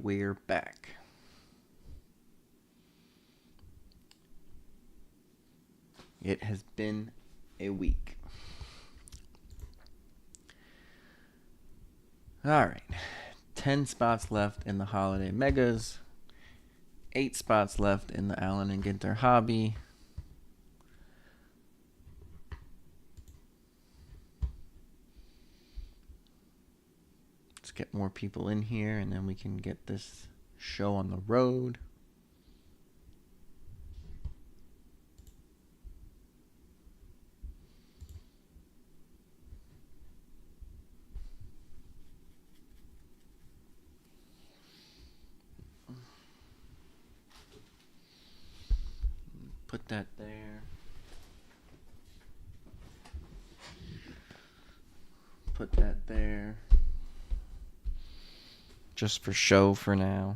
we're back. It has been a week. Alright. 10 spots left in the Holiday Megas. 8 spots left in the Allen and Ginter Hobby. Let's get more people in here and then we can get this show on the road. Put that there. Put that there. Just for show for now.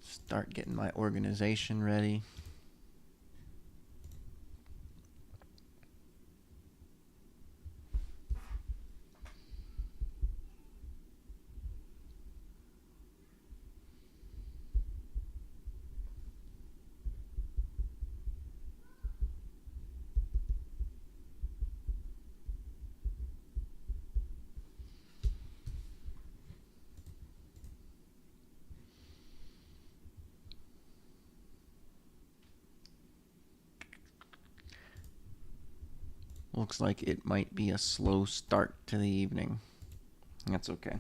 Start getting my organization ready. Looks like it might be a slow start to the evening. That's okay.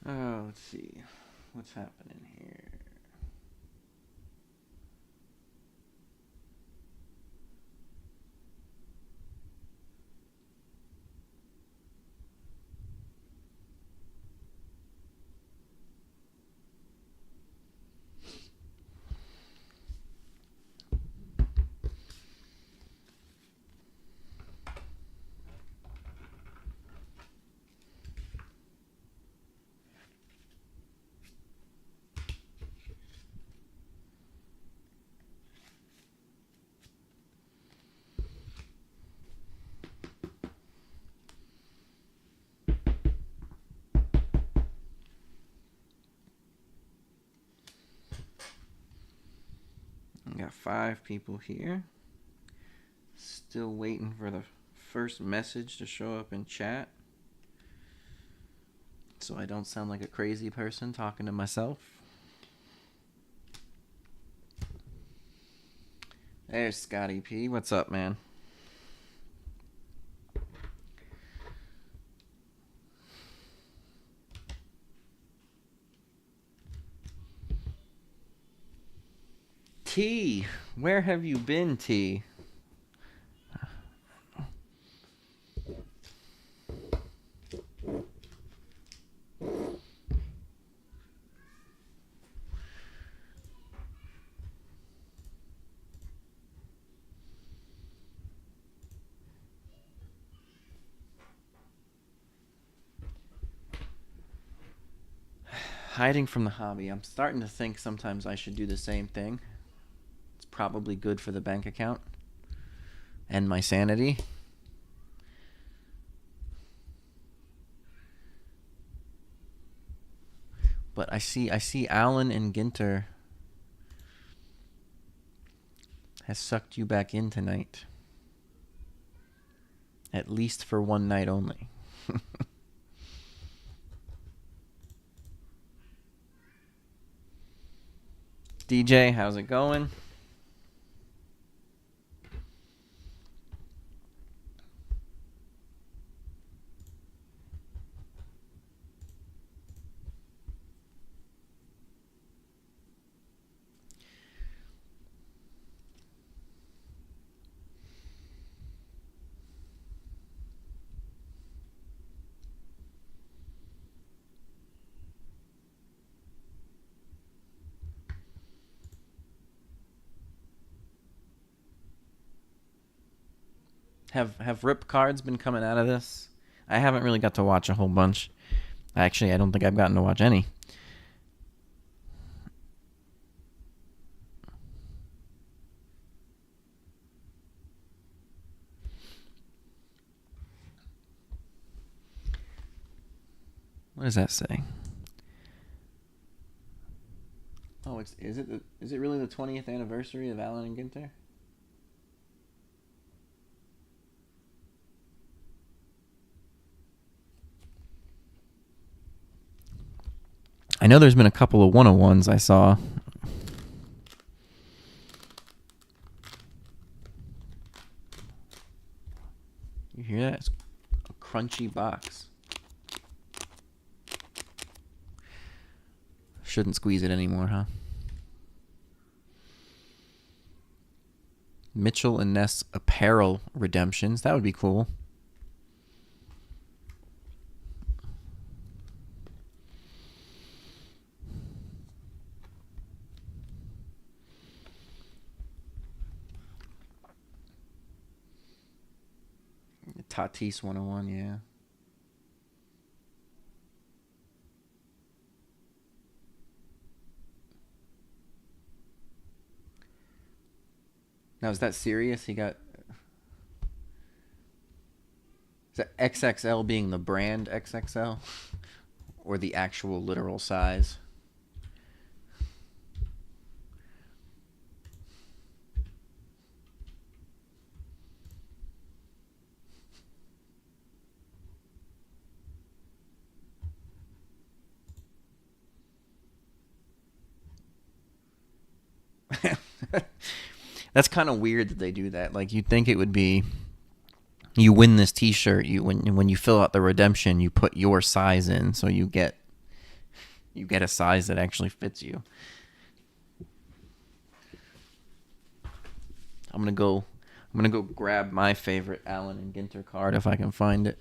Oh, let's see. What's happening here? We got 5 people here. Still waiting for the first message to show up in chat, so I don't sound like a crazy person talking to myself. There's Scotty P. What's up, man? T, where have you been, T? Hiding from the hobby. I'm starting to think sometimes I should do the same thing. It's probably good for the bank account and my sanity. But I see Allen and Ginter has sucked you back in tonight. At least for one night only. DJ, how's it going? Have rip cards been coming out of this? I haven't really got to watch a whole bunch. Actually, I don't think I've gotten to watch any. What does that say? Oh, is it really the 20th anniversary of Allen and Ginter? I know there's been a couple of 101s I saw. You hear that? It's a crunchy box. Shouldn't squeeze it anymore, huh? Mitchell and Ness apparel redemptions. That would be cool. Tatis 101, yeah. Now, is that serious? He got... Is that XXL being the brand XXL? Or the actual literal size? That's kind of weird that they do that. Like, you'd think it would be... You win this T-shirt. When you fill out the redemption, you put your size in, so you get a size that actually fits you. I'm gonna go grab my favorite Allen and Ginter card if I can find it.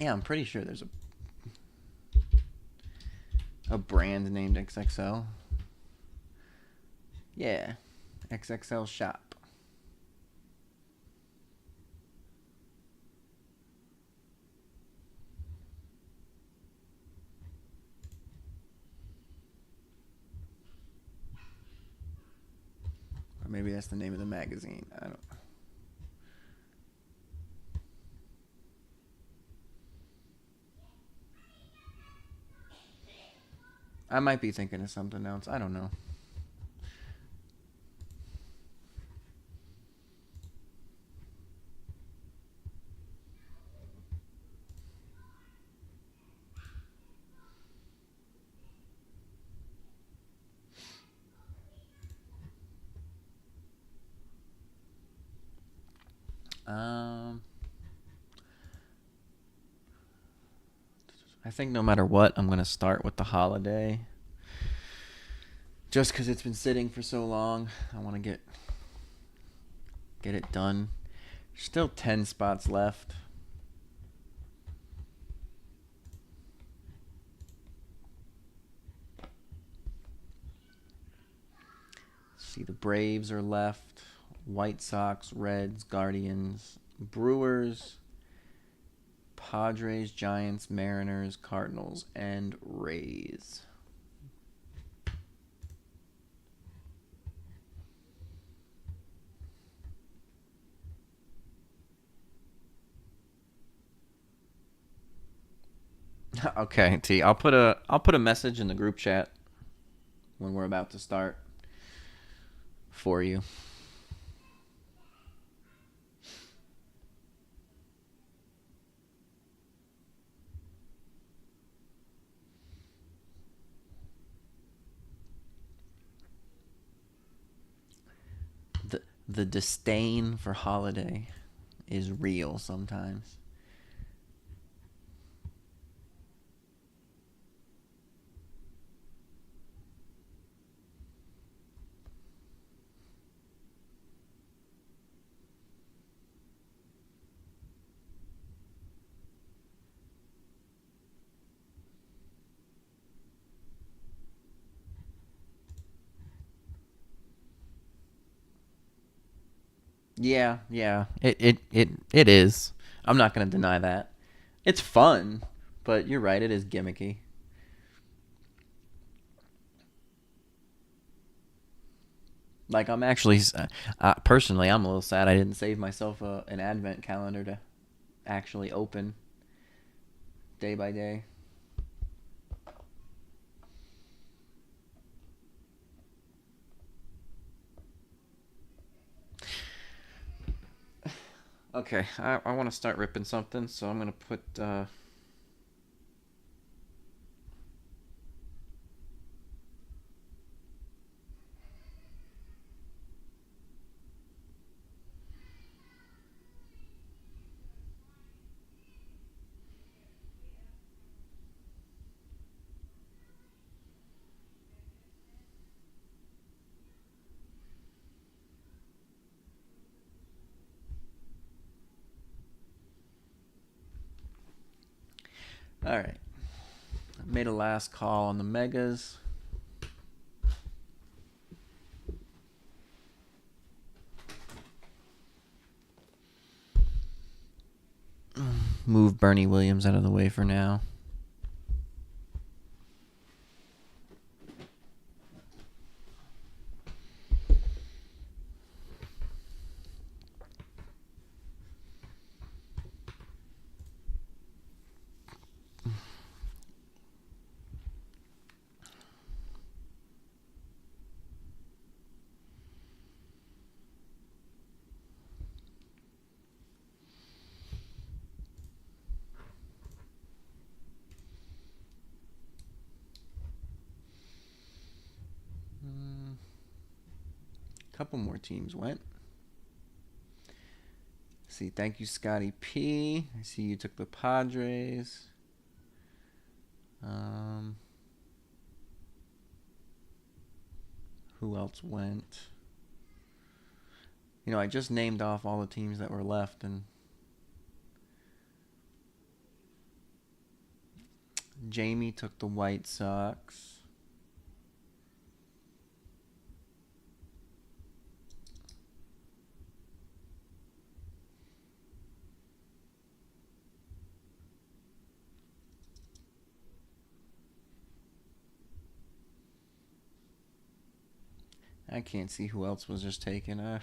Yeah, I'm pretty sure there's a brand named XXL. Yeah, XXL shop. Or maybe that's the name of the magazine. I don't. I might be thinking of something else. I don't know. I think no matter what, I'm going to start with the holiday. Just because it's been sitting for so long. I want to get it done. Still 10 spots left. See, the Braves are left. White Sox, Reds, Guardians, Brewers, Padres, Giants, Mariners, Cardinals, and Rays. Okay, T. I'll put a message in the group chat when we're about to start for you. The disdain for holiday is real sometimes. Yeah, yeah. It is. I'm not gonna deny that. It's fun, but you're right, it is gimmicky. Like I'm actually, personally, I'm a little sad I didn't save myself an advent calendar to actually open day by day. Okay, I want to start ripping something, so I'm gonna put all right. I made a last call on the megas. Move Bernie Williams out of the way for now. Couple more teams went. See, thank you, Scotty P. I see you took the Padres. Who else went? I just named off all the teams that were left, and Jamie took the White Sox. I can't see who else was just taken.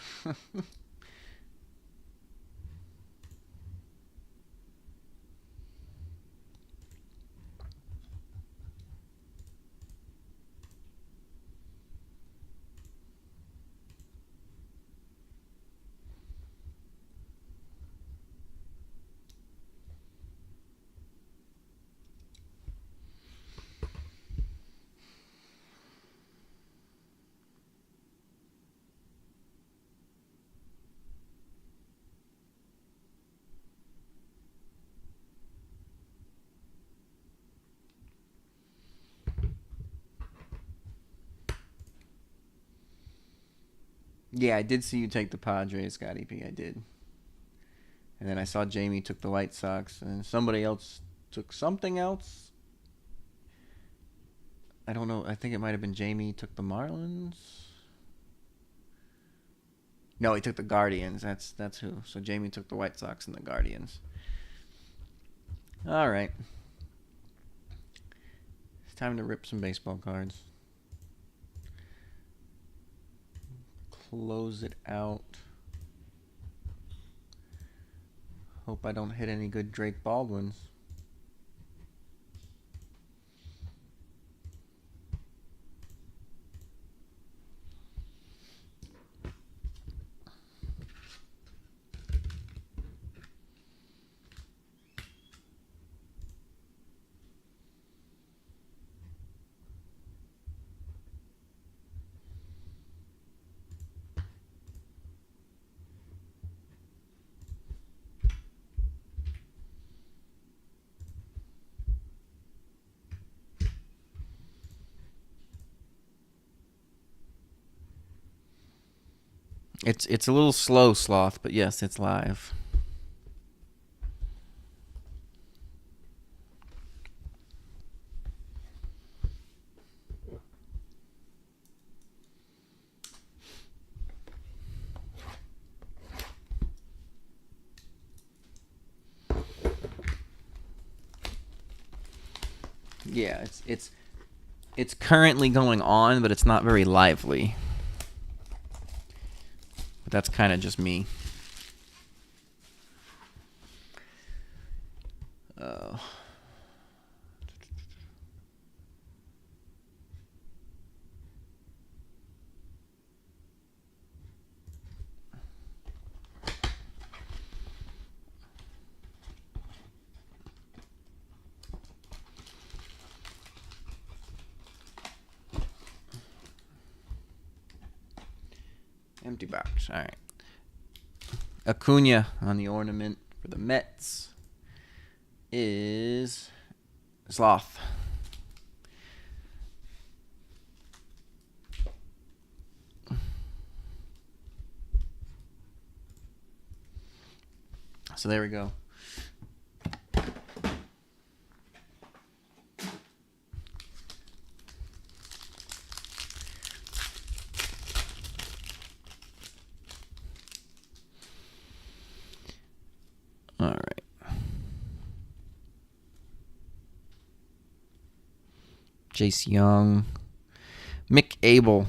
Yeah, I did see you take the Padres, Scotty P. I did. And then I saw Jamie took the White Sox, and somebody else took something else. I don't know. I think it might have been Jamie took the Marlins. No, he took the Guardians. That's who. So Jamie took the White Sox and the Guardians. All right. It's time to rip some baseball cards. Close it out. Hope I don't hit any good Drake Baldwins. It's a little slow, Sloth, but yes, it's live. Yeah, it's currently going on, but it's not very lively. But that's kind of just me. Empty box. All right. Acuna on the ornament for the Mets is Sloth. So there we go. All right. Jace Young. Mick Abel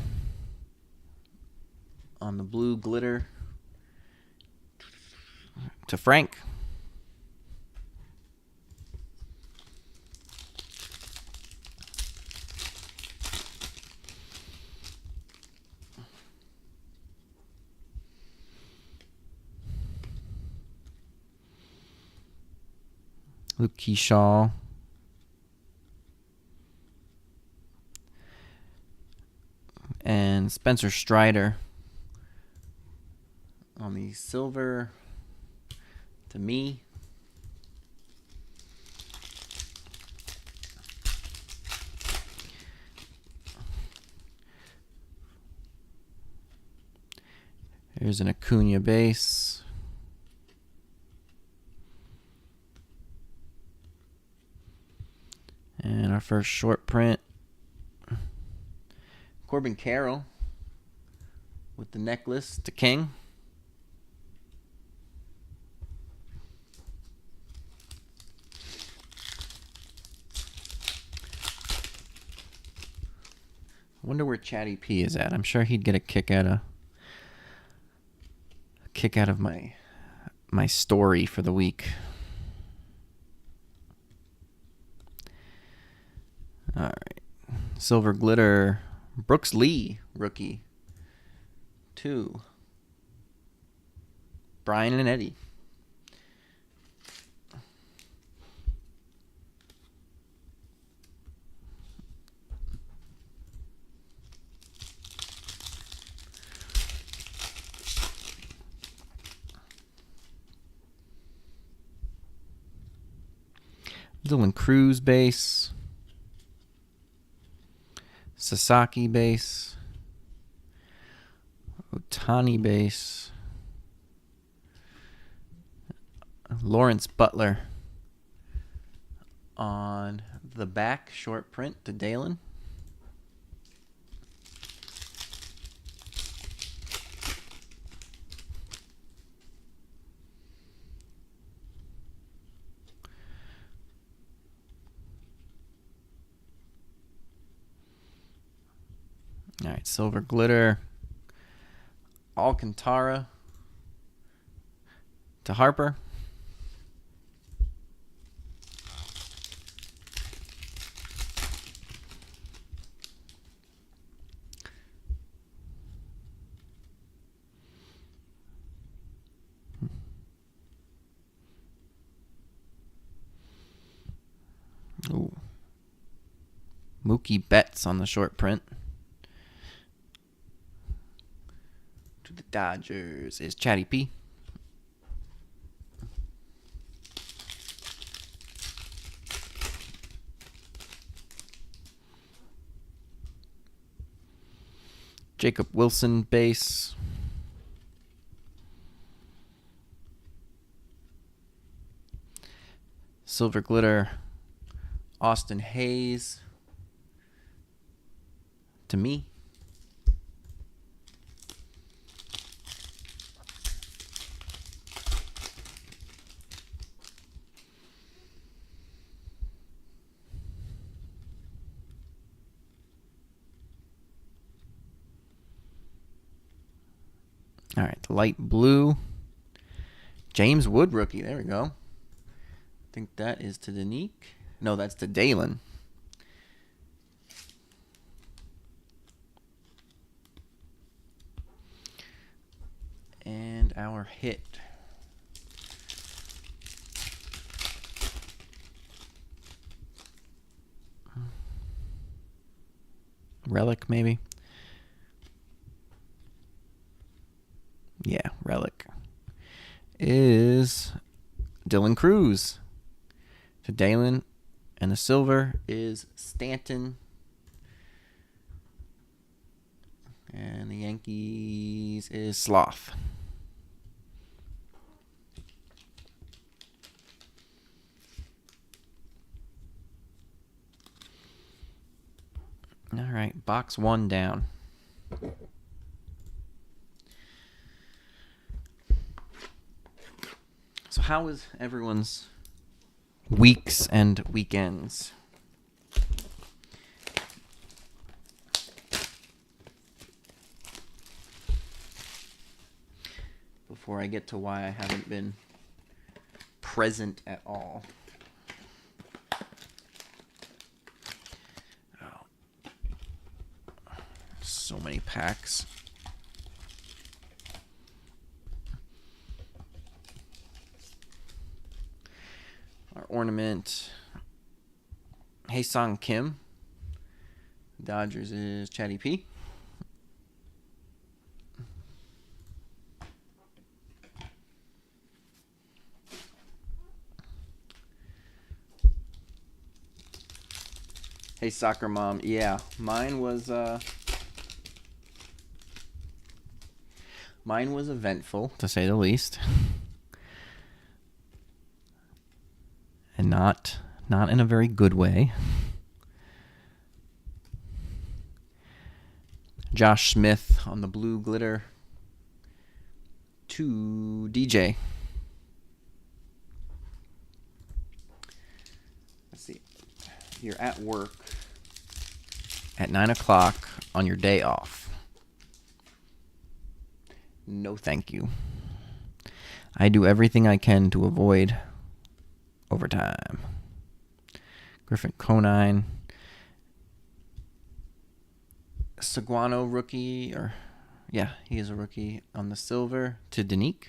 on the blue glitter to Frank. Luke Keyshaw. And Spencer Strider on the silver to me. Here's an Acuna base. And our first short print. Corbin Carroll with the necklace to King. I wonder where Chatty P is at. I'm sure he'd get a kick out of my story for the week. All right. Silver glitter. Brooks Lee, rookie. 2. Brian and Eddie. Dylan Cruz base. Sasaki base. Otani base. Lawrence Butler on the back, short print to Dalen. right, Silver Glitter. Alcantara to Harper. Ooh. Mookie Betts on the short print. To the Dodgers is Chatty P. Jacob Wilson base. Silver Glitter. Austin Hayes to me. All right, the light blue. James Wood rookie. There we go. I think that is to Danique. No, that's to Dalen. And our hit. Relic, maybe? Yeah, Relic. Is Dylan Cruz to Dalen. And the silver is Stanton. And the Yankees is Sloth. All right, box one down. So how was everyone's weeks and weekends? Before I get to why I haven't been present at all. Oh. So many packs. Our ornament. Hae-Sung Kim. Dodgers is Chatty P. Hey, Soccer Mom. Yeah, mine was eventful, to say the least. And not in a very good way. Josh Smith on the blue glitter to DJ. Let's see. You're at work at 9 o'clock on your day off. No, thank you. I do everything I can to avoid overtime. Griffin Conine. Seguano rookie, he is a rookie on the silver to Danique.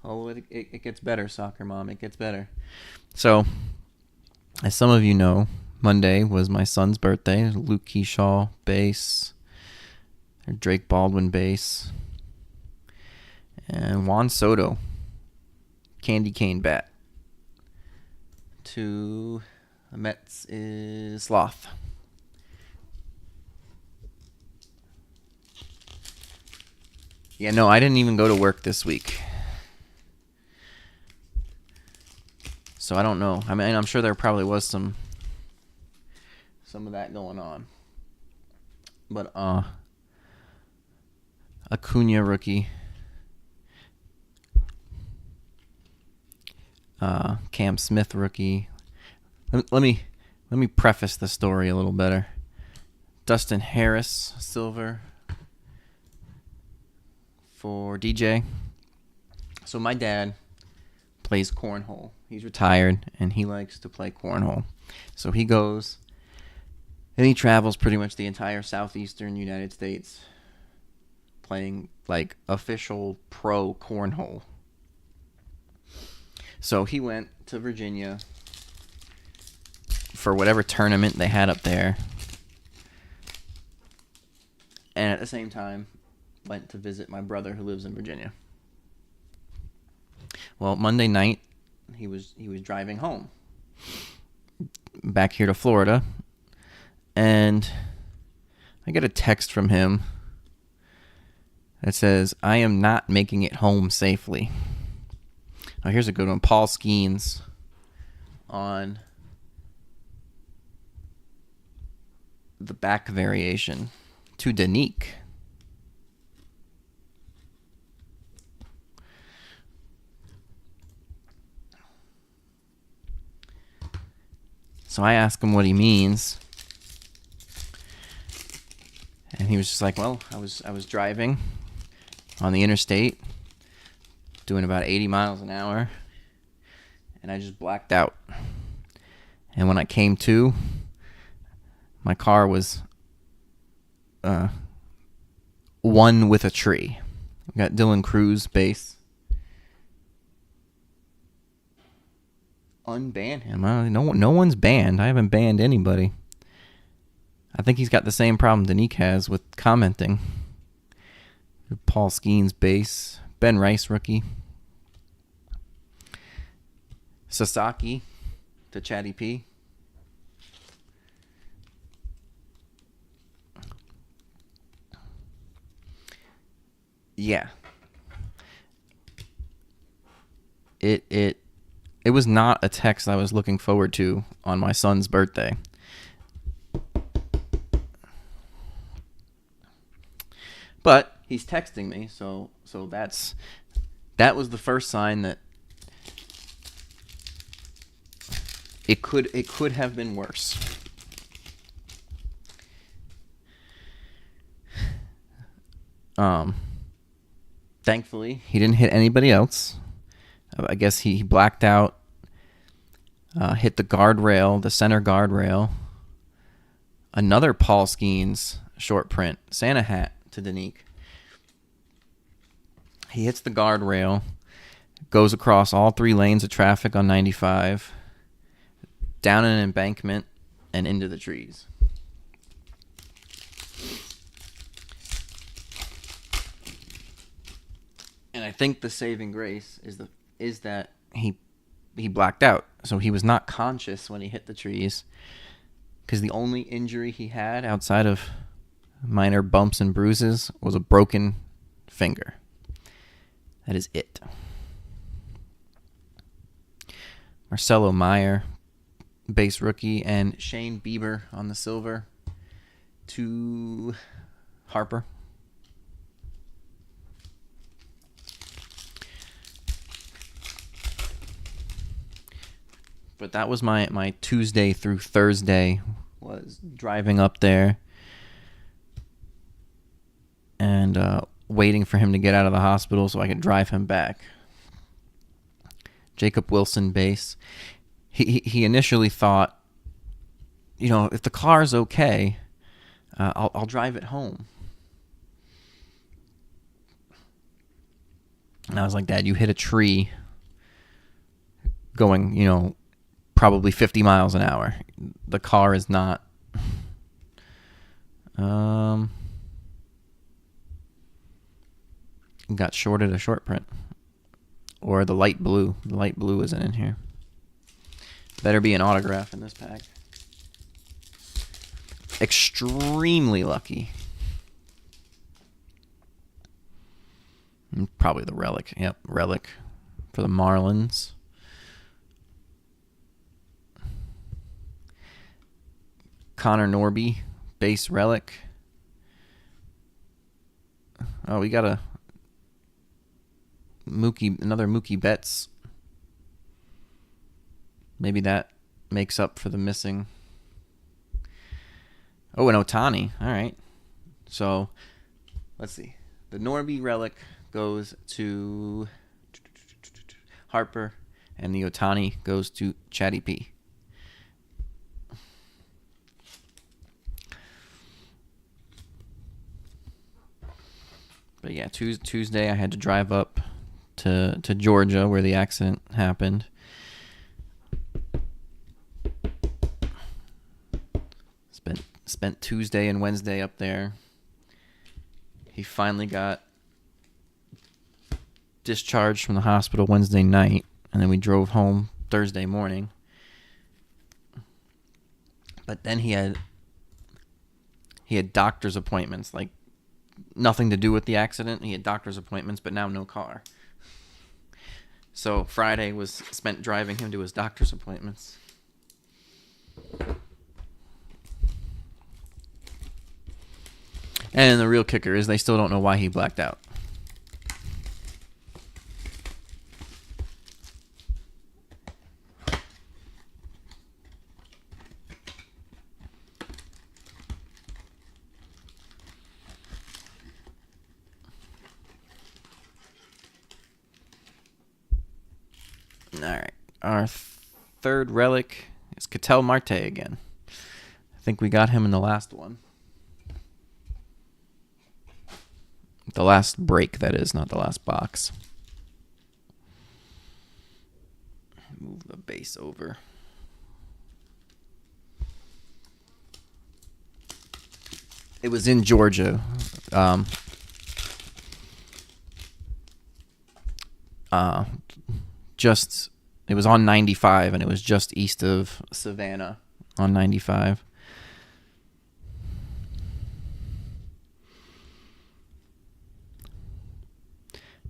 Oh, it gets better, Soccer Mom. It gets better. So, as some of you know, Monday was my son's birthday. Luke Keyshaw base. Drake Baldwin base. And Juan Soto candy cane bat. To the Mets is Sloth. Yeah, no, I didn't even go to work this week. So I don't know. I mean, I'm sure there probably was some of that going on. But Acuna rookie. Cam Smith rookie. Let me preface the story a little better. Dustin Harris silver for DJ. So my dad plays cornhole. He's retired and he likes to play cornhole. So he goes and he travels pretty much the entire southeastern United States playing like official pro cornhole. So he went to Virginia for whatever tournament they had up there. And at the same time went to visit my brother who lives in Virginia. Well, Monday night he was driving home back here to Florida, and I get a text from him that says, "I am not making it home safely." Now here's a good one. Paul Skeens on the back variation to Danique. So I asked him what he means, and he was just like, "Well, I was driving on the interstate, doing about 80 miles an hour, and I just blacked out. And when I came to, my car was one with a tree." We got Dylan Cruz bass. Unban him. No one's banned. I haven't banned anybody. I think he's got the same problem Danique has with commenting. Paul Skeens bass. Ben Rice rookie. Sasaki to Chatty P. Yeah. It was not a text I was looking forward to on my son's birthday. But he's texting me, so that was the first sign that it could have been worse. Thankfully, he didn't hit anybody else. I guess he blacked out, hit the guardrail, the center guardrail. Another Paul Skeens short print, Santa hat to Danique. He hits the guardrail, goes across all 3 lanes of traffic on 95, down an embankment, and into the trees. And I think the saving grace is that he blacked out. So he was not conscious when he hit the trees, because the only injury he had outside of minor bumps and bruises was a broken finger. That is it. Marcelo Meyer, base rookie, and Shane Bieber on the silver to Harper. But that was my Tuesday through Thursday, was driving up there and waiting for him to get out of the hospital so I could drive him back. Jacob Wilson base. He initially thought, if the car's okay, I'll drive it home. And I was like, "Dad, you hit a tree going, probably 50 miles an hour. The car is not got shorted a short print. Or the light blue. The light blue isn't in here. Better be an autograph in this pack. Extremely lucky. Probably the relic. Yep, relic for the Marlins. Connor Norby, base relic. Oh, we got another Mookie Betts. Maybe that makes up for the missing. Oh, and Otani. All right. So, let's see. The Norby relic goes to Harper, and the Otani goes to Chatty P. But yeah, Tuesday I had to drive up to Georgia where the accident happened. Spent Tuesday and Wednesday up there. He finally got discharged from the hospital Wednesday night, and then we drove home Thursday morning. But then he had doctor's appointments, like nothing to do with the accident. He had doctor's appointments, but now no car. So Friday was spent driving him to his doctor's appointments. And the real kicker is they still don't know why he blacked out. All right. Our third relic is Ketel Marte again. I think we got him in the last one. The last break, that is, not the last box. Move the base over. It was in Georgia. It was on 95, and it was just east of Savannah on 95.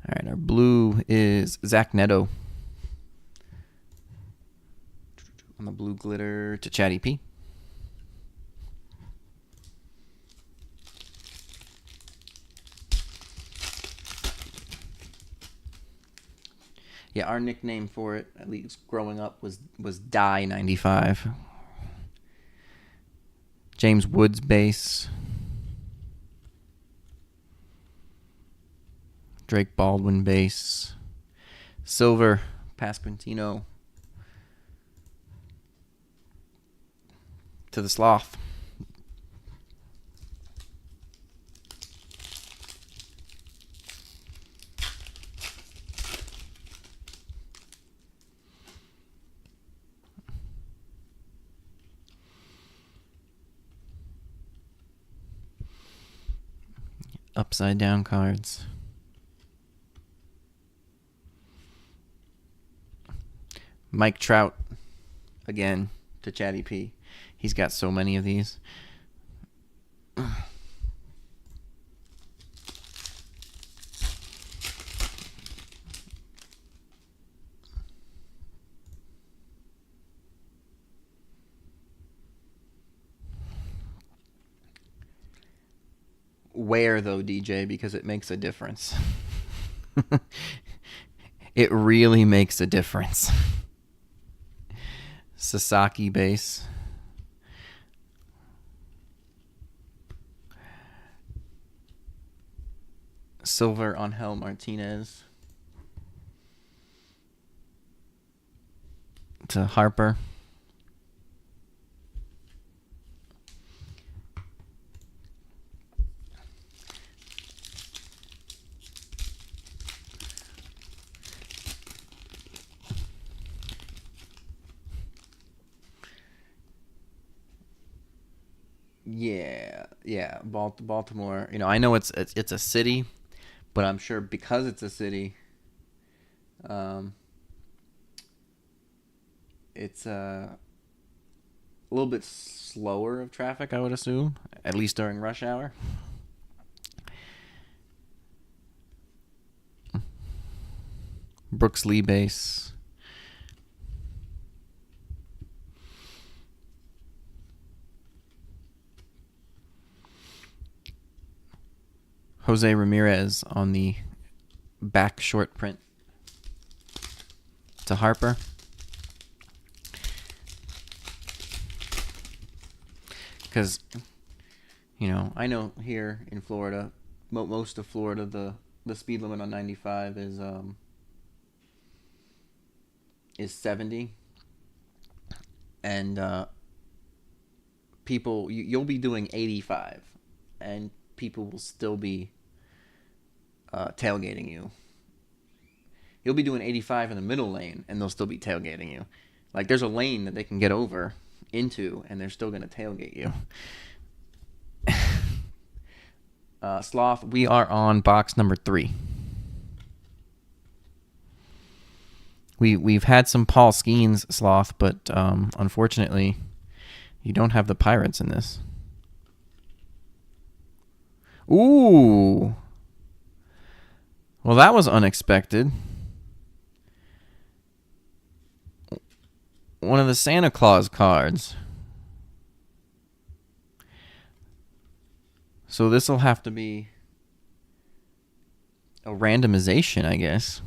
All right, our blue is Zach Neto. On the blue glitter to Chatty P. Yeah, our nickname for it, at least growing up, was Die 95. James Woods base. Drake Baldwin base. Silver Pasquantino to the Sloth. Upside down cards. Mike Trout, again, to Chatty P. He's got so many of these. Where, though, DJ, because it makes a difference. It really makes a difference. Sasaki base. Silver Angel Martinez to Harper. Yeah, Baltimore. You know, I know it's a city, but I'm sure because it's a city, it's a little bit slower of traffic, I would assume, at least during rush hour. Brooks Lee base. Jose Ramirez on the back short print to Harper. because I know here in Florida, most of Florida, the speed limit on 95 is 70, and people you'll be doing 85, and people will still be tailgating you. You'll be doing 85 in the middle lane, and they'll still be tailgating you. Like, there's a lane that they can get over into, and they're still going to tailgate you. Sloth, we are on box number 3. We've had some Paul Skeens, Sloth, but unfortunately, you don't have the Pirates in this. Ooh. Well, that was unexpected. One of the Santa Claus cards. So this will have to be a randomization, I guess.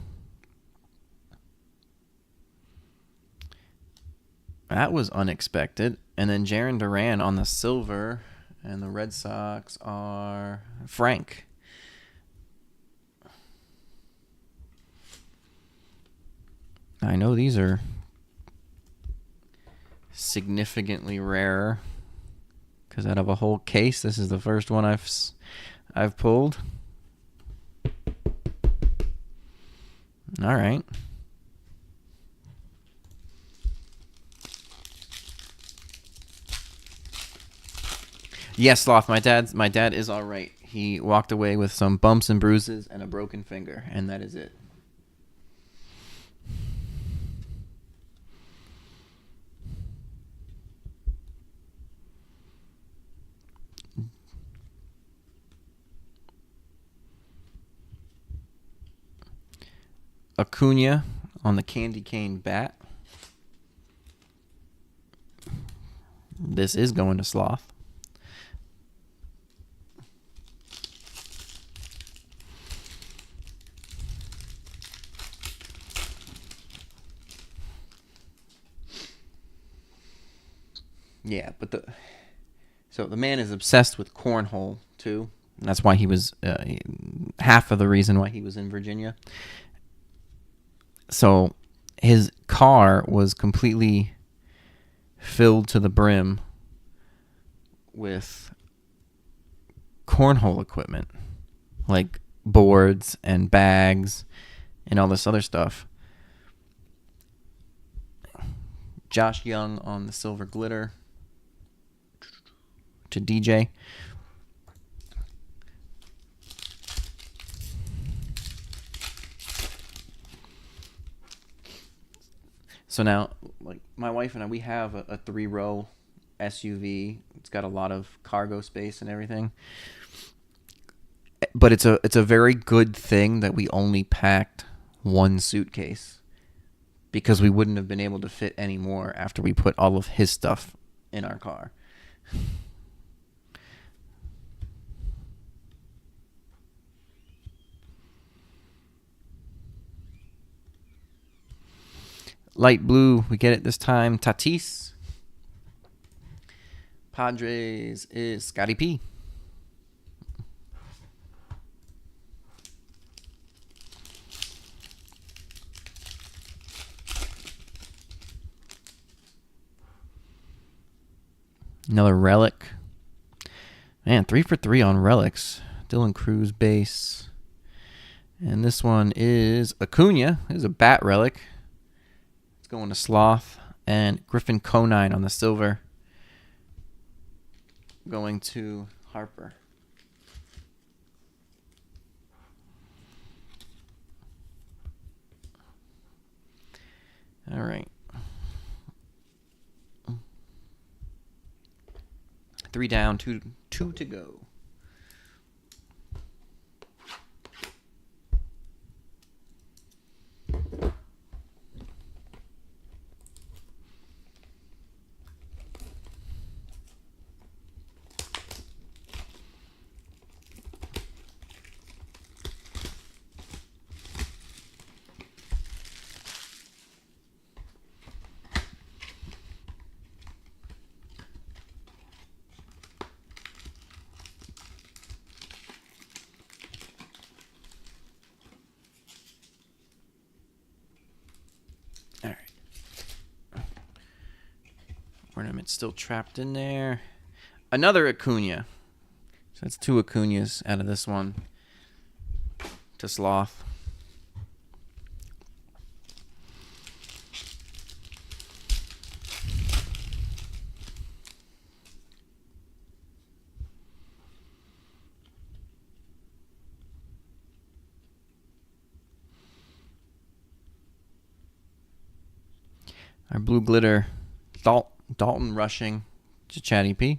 That was unexpected. And then Jarren Duran on the silver. And the Red Sox are Frank. I know these are significantly rarer, because out of a whole case, this is the first one I've pulled. All right. Yes, Sloth, my dad is all right. He walked away with some bumps and bruises and a broken finger, and that is it. Acuna on the candy cane bat. This is going to Sloth. Yeah, but the man is obsessed with cornhole too. And that's why he was half of the reason why he was in Virginia. So his car was completely filled to the brim with cornhole equipment, like boards and bags and all this other stuff. Josh Young on the silver glitter to DJ. So now, like, my wife and I, we have a 3-row SUV. It's got a lot of cargo space and everything. But it's a very good thing that we only packed one suitcase, because we wouldn't have been able to fit any more after we put all of his stuff in our car. Light blue, we get it this time. Tatis. Padres is Scotty P. Another relic. Man, 3 for 3 on relics. Dylan Cruz base. And this one is Acuna. This is a bat relic. It's going to Sloth. And Griffin Conine on the silver. Going to Harper. All right. 3 down, 2 to go. Ornament still trapped in there. Another Acuna. So that's 2 Acunas out of this one to Sloth. Our blue glitter, Dalton Rushing to Chatty P.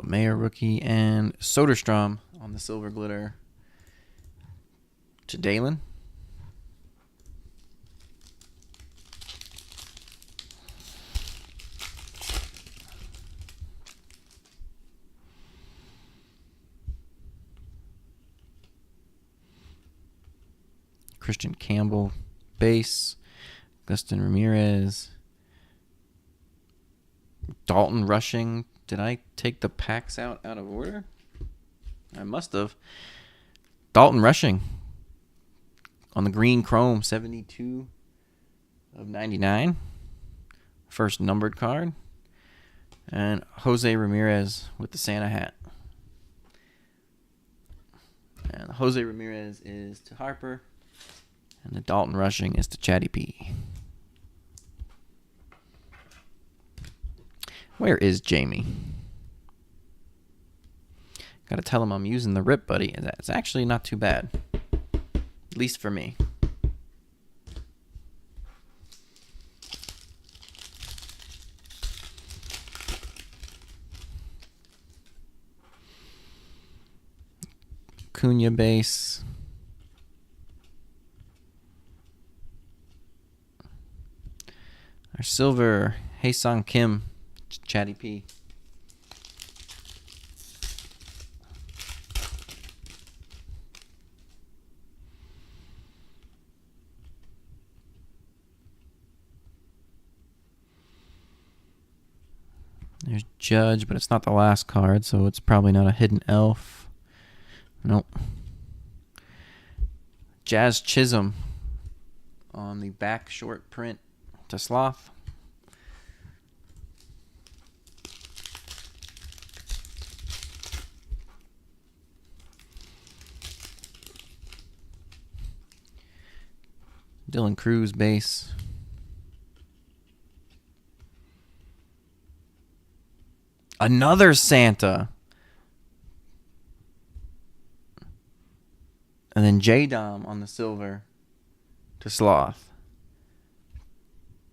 Mayer rookie and Soderstrom on the silver glitter to Dalen. Christian Campbell base. Augustin Ramirez. Dalton Rushing. Did I take the packs out of order? I must have. Dalton Rushing on the green chrome, 72 of 99. First numbered card. And Jose Ramirez with the Santa hat. And Jose Ramirez is to Harper. And the Dalton Rushing is to Chatty P. Where is Jamie? Gotta tell him I'm using the Rip Buddy. It's actually not too bad. At least for me. Cunha base. Our silver, Haesung Kim, Chatty P. There's Judge, but it's not the last card, so it's probably not a hidden elf. Nope. Jazz Chisholm on the back short print to Sloth. Dylan Cruz base. Another Santa. And then J-Dom on the silver to Sloth.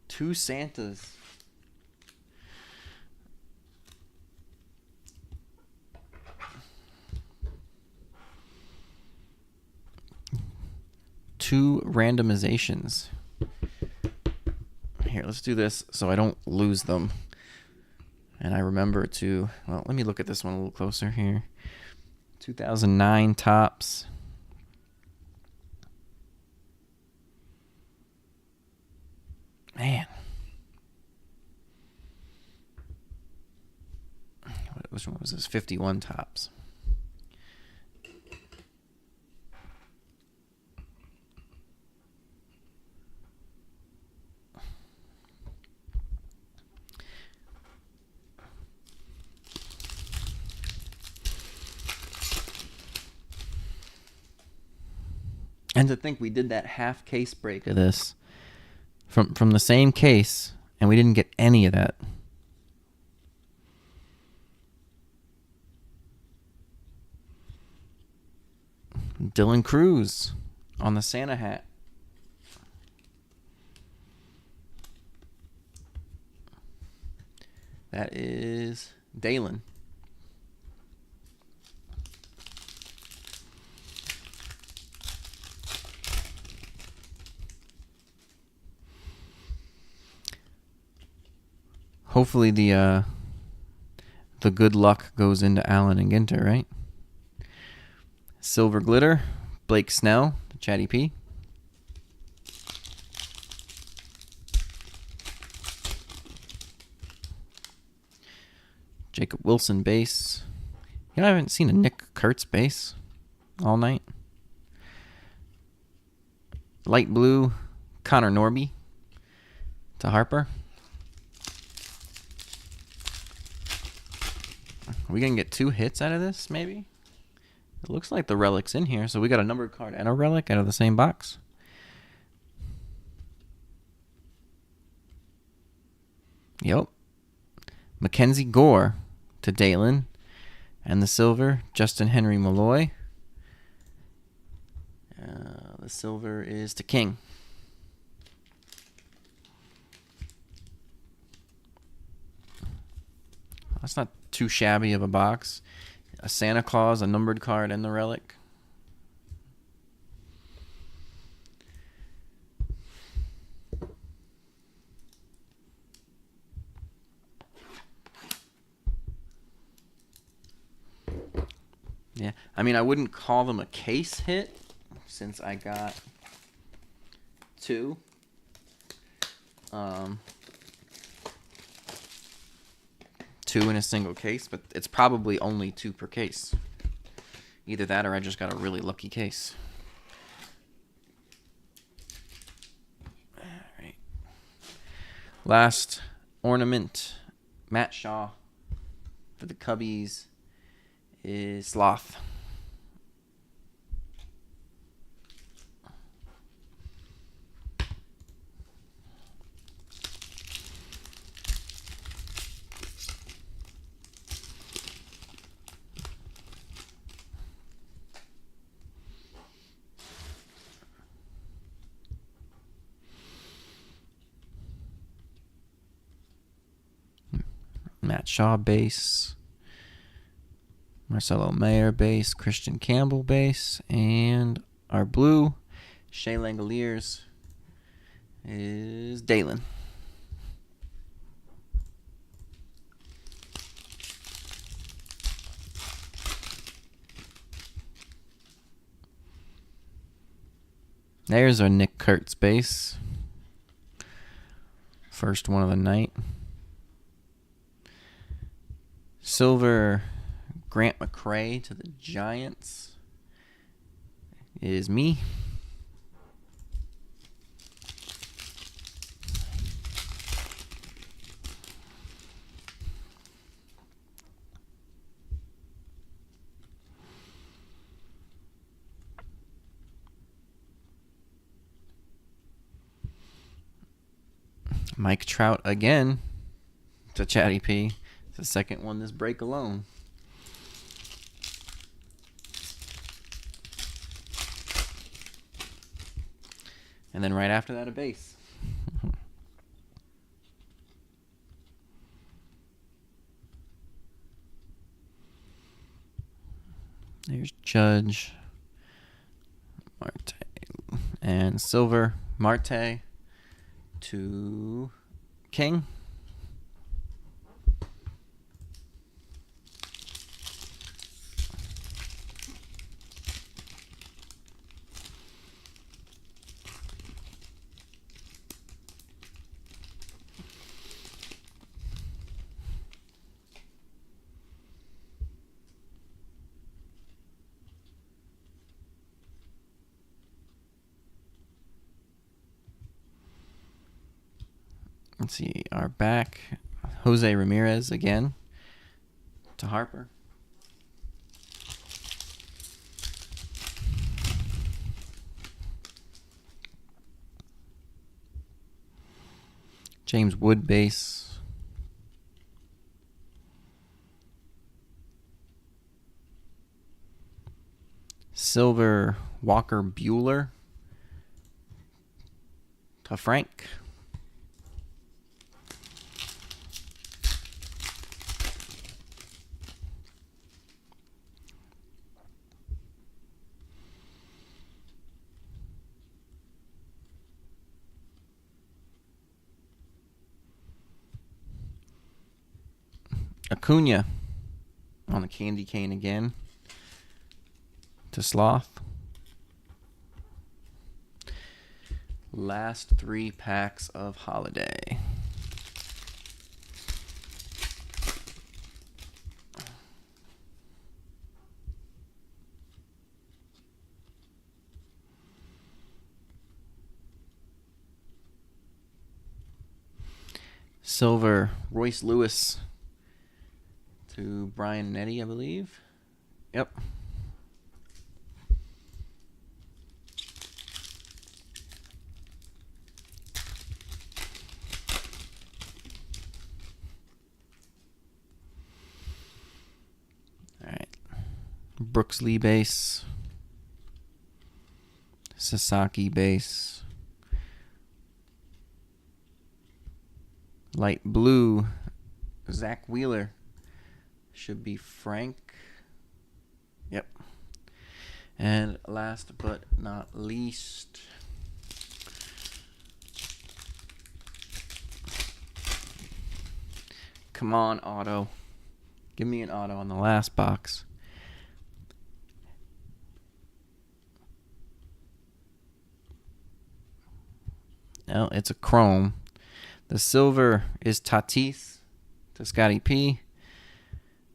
2 Santas. Two randomizations. Here, let's do this so I don't lose them. And I remember to, well, let me look at this one a little closer here. 2009 Topps. Man. Which one was this? 51 Topps. And to think we did that half case break of this from the same case, and we didn't get any of that. Dylan Cruz on the Santa hat. That is Dalen. Hopefully the good luck goes into Allen and Ginter, right? Silver glitter, Blake Snell, Chatty P. Jacob Wilson base. You know, I haven't seen a Nick Kurtz base all night. Light blue, Connor Norby to Harper. Are we going to get 2 hits out of this, maybe? It looks like the relic's in here, so we got a numbered card and a relic out of the same box. Yep. Mackenzie Gore to Dalen. And the silver, Justin Henry Malloy. The silver is to King. That's not too shabby of a box. A Santa Claus, a numbered card, and the relic. Yeah, I mean, I wouldn't call them a case hit since I got 2. 2 in a single case, but it's probably only 2 per case. Either that or I just got a really lucky case. All right. Last ornament, Matt Shaw for the Cubbies is Sloth. Matt Shaw base. Marcelo Mayer base, Christian Campbell base, and our blue, Shea Langoliers, is Dalen. There's our Nick Kurtz base. First one of the night. Silver Grant McCray to the Giants is me. Mike Trout again to Chatty P. It's the second one this break alone. And then right after that, a base. There's Judge, Marte, and Silver, Marte to King. Let's see, our back, Jose Ramirez again to Harper. James Wood base. Silver Walker Bueller to Frank. Acuna on the candy cane again to Sloth. Last 3 packs of Holiday. Silver, Royce Lewis to Brian Nettie, I believe. Yep. All right. Brooks Lee base. Sasaki base. Light blue, Zach Wheeler. Should be Frank. Yep. And last but not least, come on, auto. Give me an auto on the last box. No, it's a chrome. The silver is Tatis to Scotty P.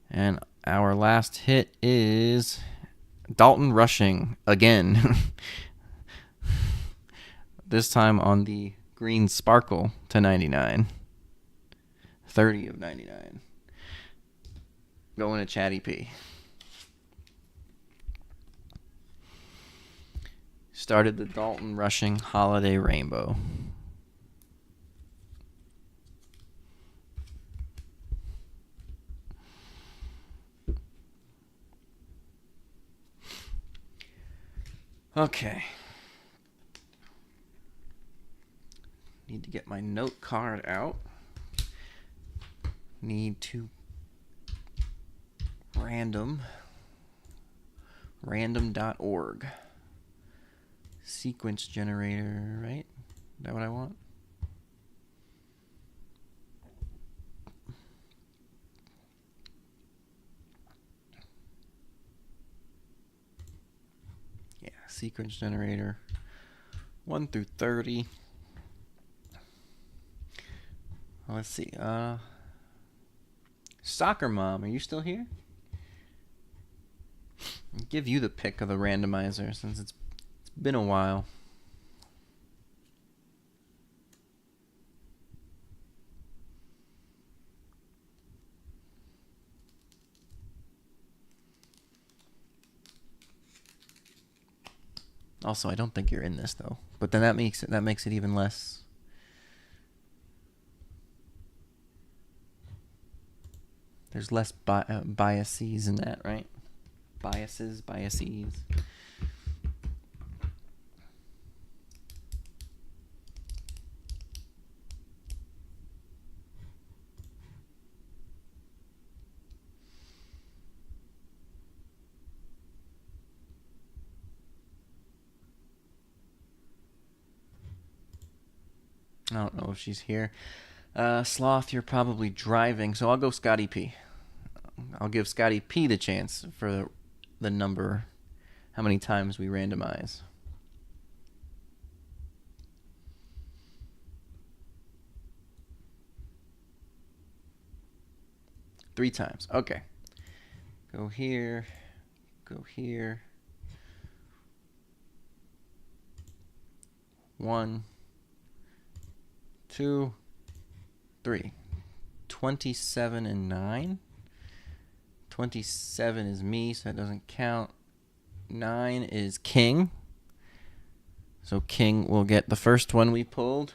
And our last hit is Dalton Rushing again. This time on the green sparkle to 99. 30 of 99. Going to Chatty P. Started the Dalton Rushing Holiday Rainbow. Okay. Need to get my note card out. Need to random.org. Sequence generator, right? Is that what I want? Yeah, sequence generator 1 through 30. Let's see. Soccer Mom, are you still here? I'll give you the pick of the randomizer since it's been a while. Also, I don't think you're in this though. But then that makes it even less. There's less biases in that, right? Biases. I don't know if she's here. Sloth, you're probably driving, so I'll go Scotty P. I'll give Scotty P the chance for the number, how many times we randomize. Three times. Okay. Go here. Go here. 1, 2, 3. 27 and 9. 27 is me, so that doesn't count. 9 is King. So King will get the first one we pulled,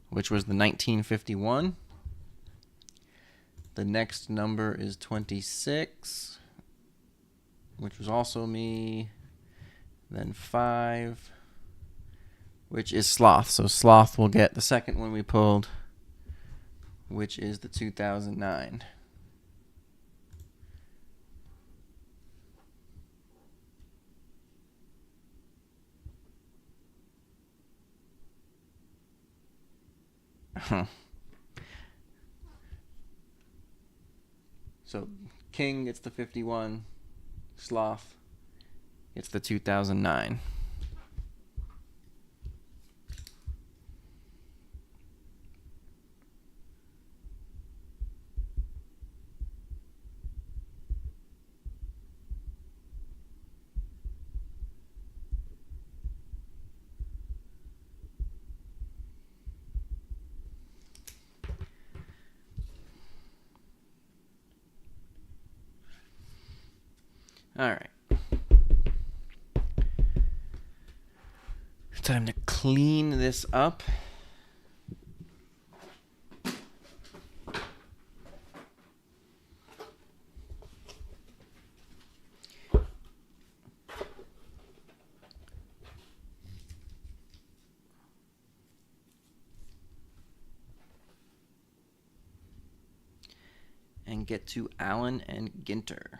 which was the 1951. The next number is 26, which was also me. Then 5, which is Sloth. So Sloth will get the second one we pulled, which is the 2009. So King gets the 51, Sloth gets the 2009. All right. Time to clean this up. And get to Allen and Ginter.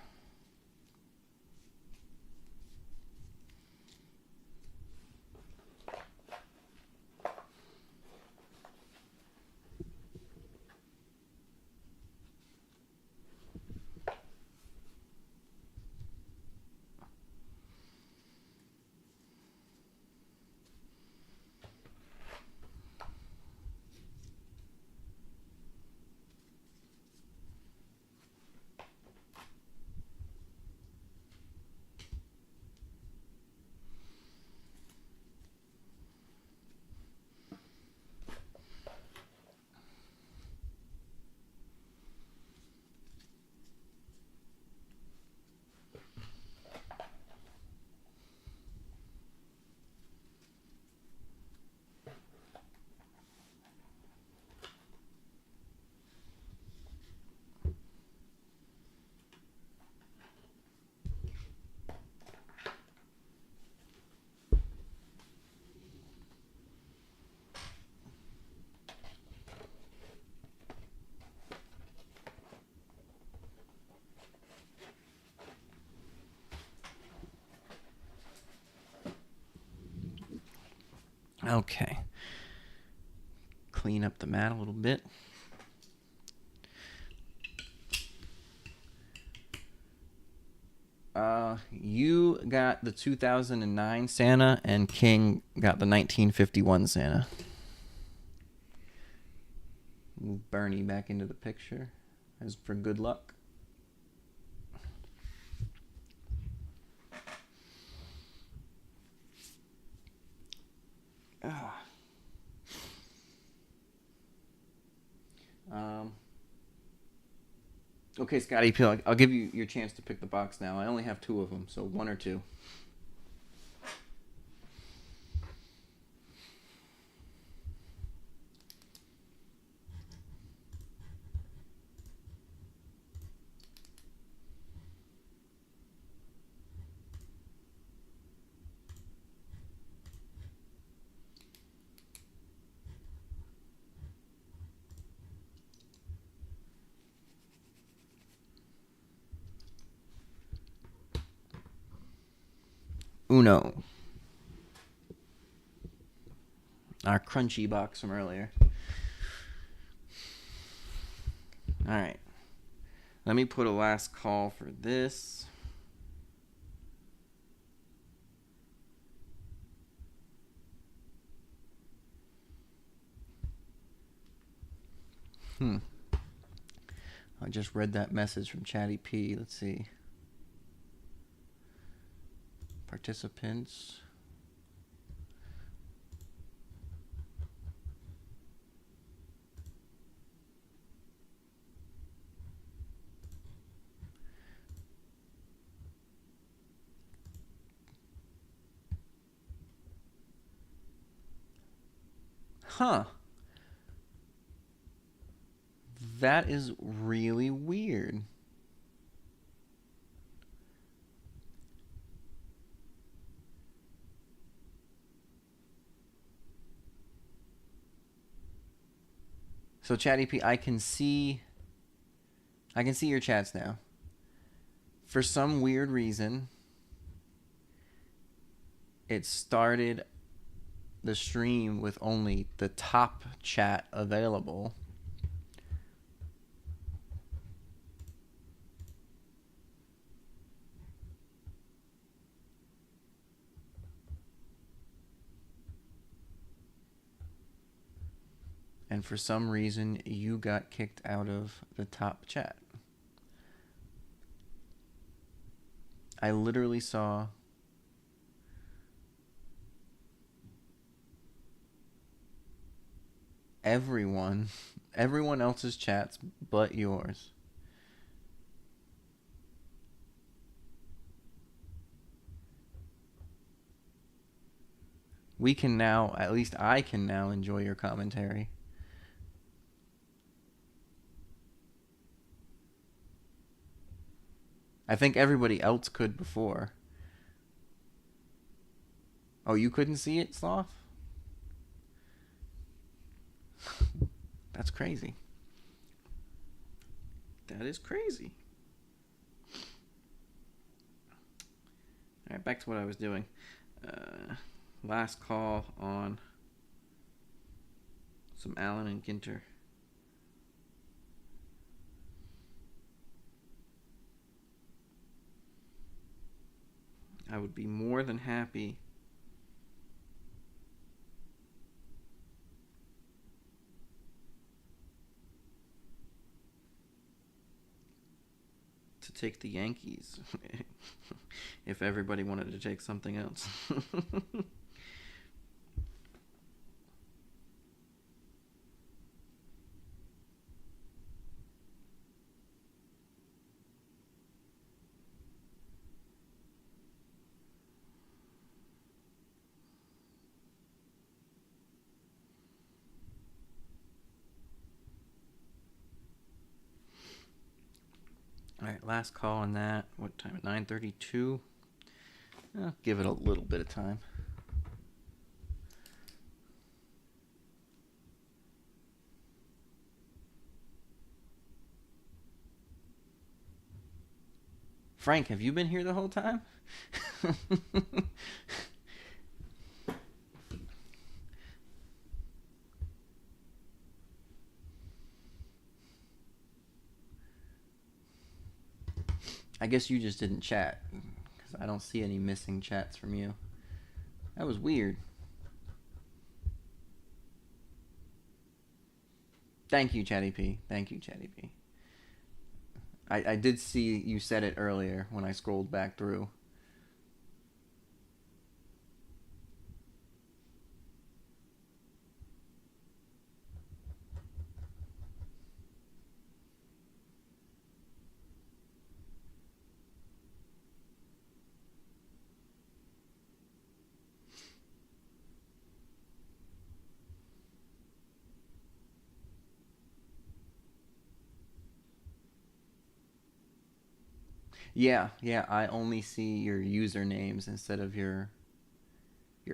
Okay. Clean up the mat a little bit. You got the 2009 Santa, and King got the 1951 Santa. Move Bernie back into the picture as for good luck. Okay, Scotty P, I'll give you your chance to pick the box now. I only have two of them, so one or two. Uno. Our crunchy box from earlier. All right. Let me put a last call for this. I just read that message from Chatty P. Let's see. Participants. Huh. That is really weird. So Chatty P, I can see your chats now. For some weird reason, it started the stream with only the top chat available. And for some reason, you got kicked out of the top chat. I literally saw everyone else's chats but yours. We can now, at least I can now enjoy your commentary. I think everybody else could before. Oh, you couldn't see it, Sloth? That's crazy. That is crazy. All right, back to what I was doing. Last call on some Allen and Ginter. I would be more than happy to take the Yankees if everybody wanted to take something else. All right, last call on that. What time? 9:32. I'll give it a little bit of time. Frank, have you been here the whole time? I guess you just didn't chat, because I don't see any missing chats from you. That was weird. Thank you, Chatty P. Thank you, Chatty P. I did see you said it earlier when I scrolled back through. Yeah, yeah, I only see your usernames instead of your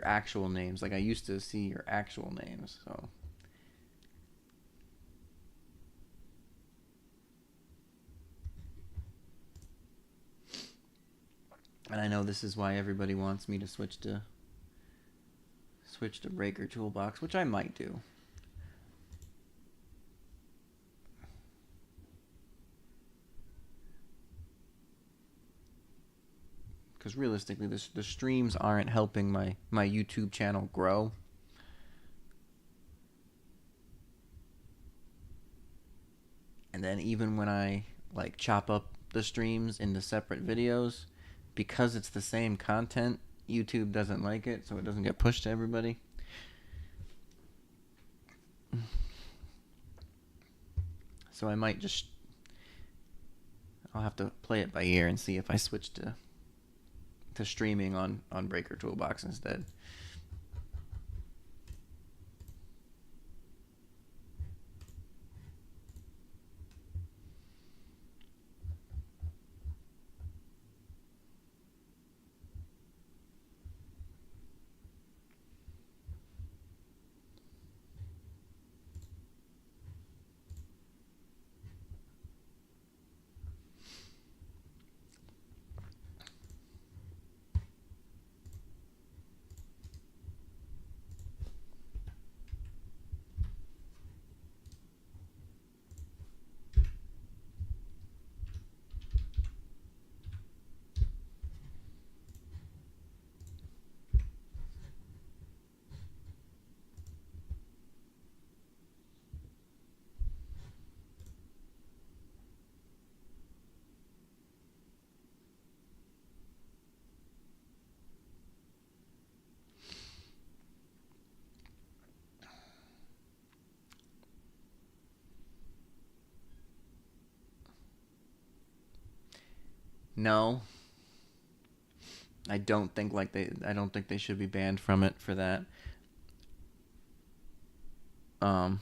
actual names. Like I used to see your actual names, so and I know this is why everybody wants me to switch to Breaker Toolbox, which I might do. Because realistically, the streams aren't helping my YouTube channel grow. And then even when I like chop up the streams into separate videos, because it's the same content, YouTube doesn't like it, so it doesn't get pushed to everybody. So I might just, I'll have to play it by ear and see if I switch to streaming on Breaker Toolbox instead. No. I don't think they should be banned from it for that. Um,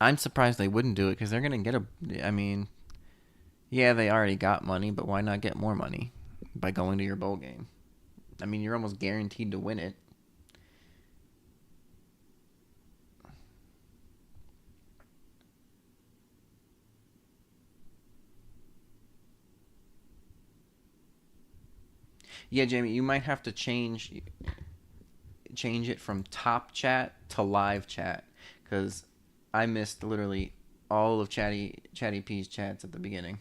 I'm surprised they wouldn't do it because they're gonna get a. I mean, yeah, they already got money, but why not get more money by going to your bowl game? I mean, you're almost guaranteed to win it. Yeah, Jamie, you might have to change it from top chat to live chat because I missed literally all of Chatty P's chats at the beginning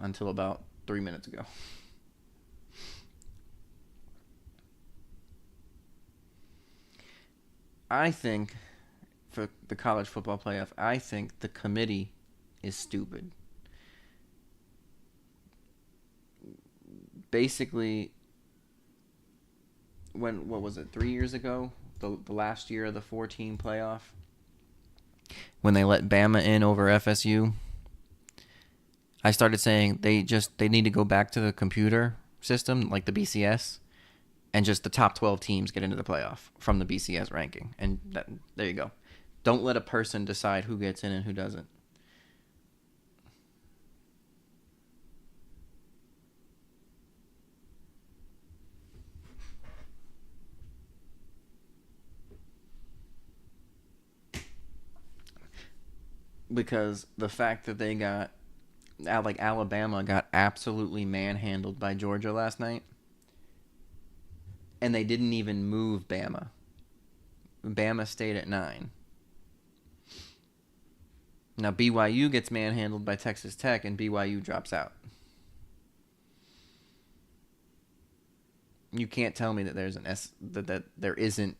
until about 3 minutes ago. I think for the college football playoff, I think the committee is stupid. Basically, when what was it, 3 years ago, the last year of the 14 playoff, when they let Bama in over FSU, I started saying they need to go back to the computer system like the BCS, and just the top 12 teams get into the playoff from the BCS ranking, and there you go. Don't let a person decide who gets in and who doesn't. Because the fact that they got like Alabama got absolutely manhandled by Georgia last night, and they didn't even move Bama. Bama stayed at 9. Now BYU gets manhandled by Texas Tech, and BYU drops out. You can't tell me that that there isn't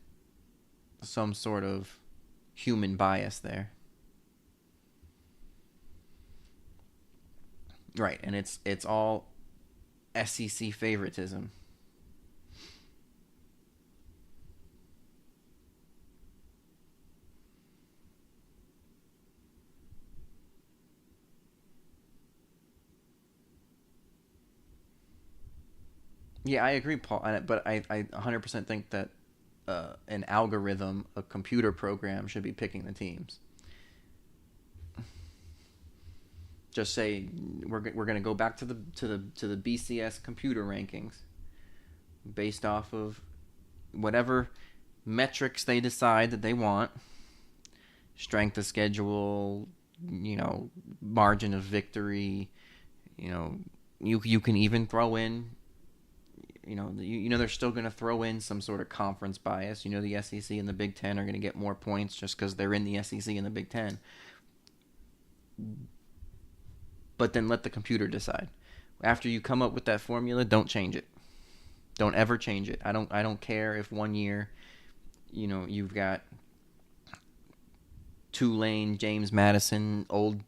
some sort of human bias there. Right, and it's all SEC favoritism. Yeah, I agree, Paul. But I 100% think that an algorithm, a computer program, should be picking the teams. Just say we're going to go back to the BCS computer rankings based off of whatever metrics they decide that they want, strength of schedule, margin of victory, you know, you can even throw in, they're still going to throw in some sort of conference bias. The SEC and the Big Ten are going to get more points just because they're in the SEC and the Big Ten. But then let the computer decide. After you come up with that formula, don't change it. Don't ever change it. I don't care if one year, you've got Tulane, James Madison, Old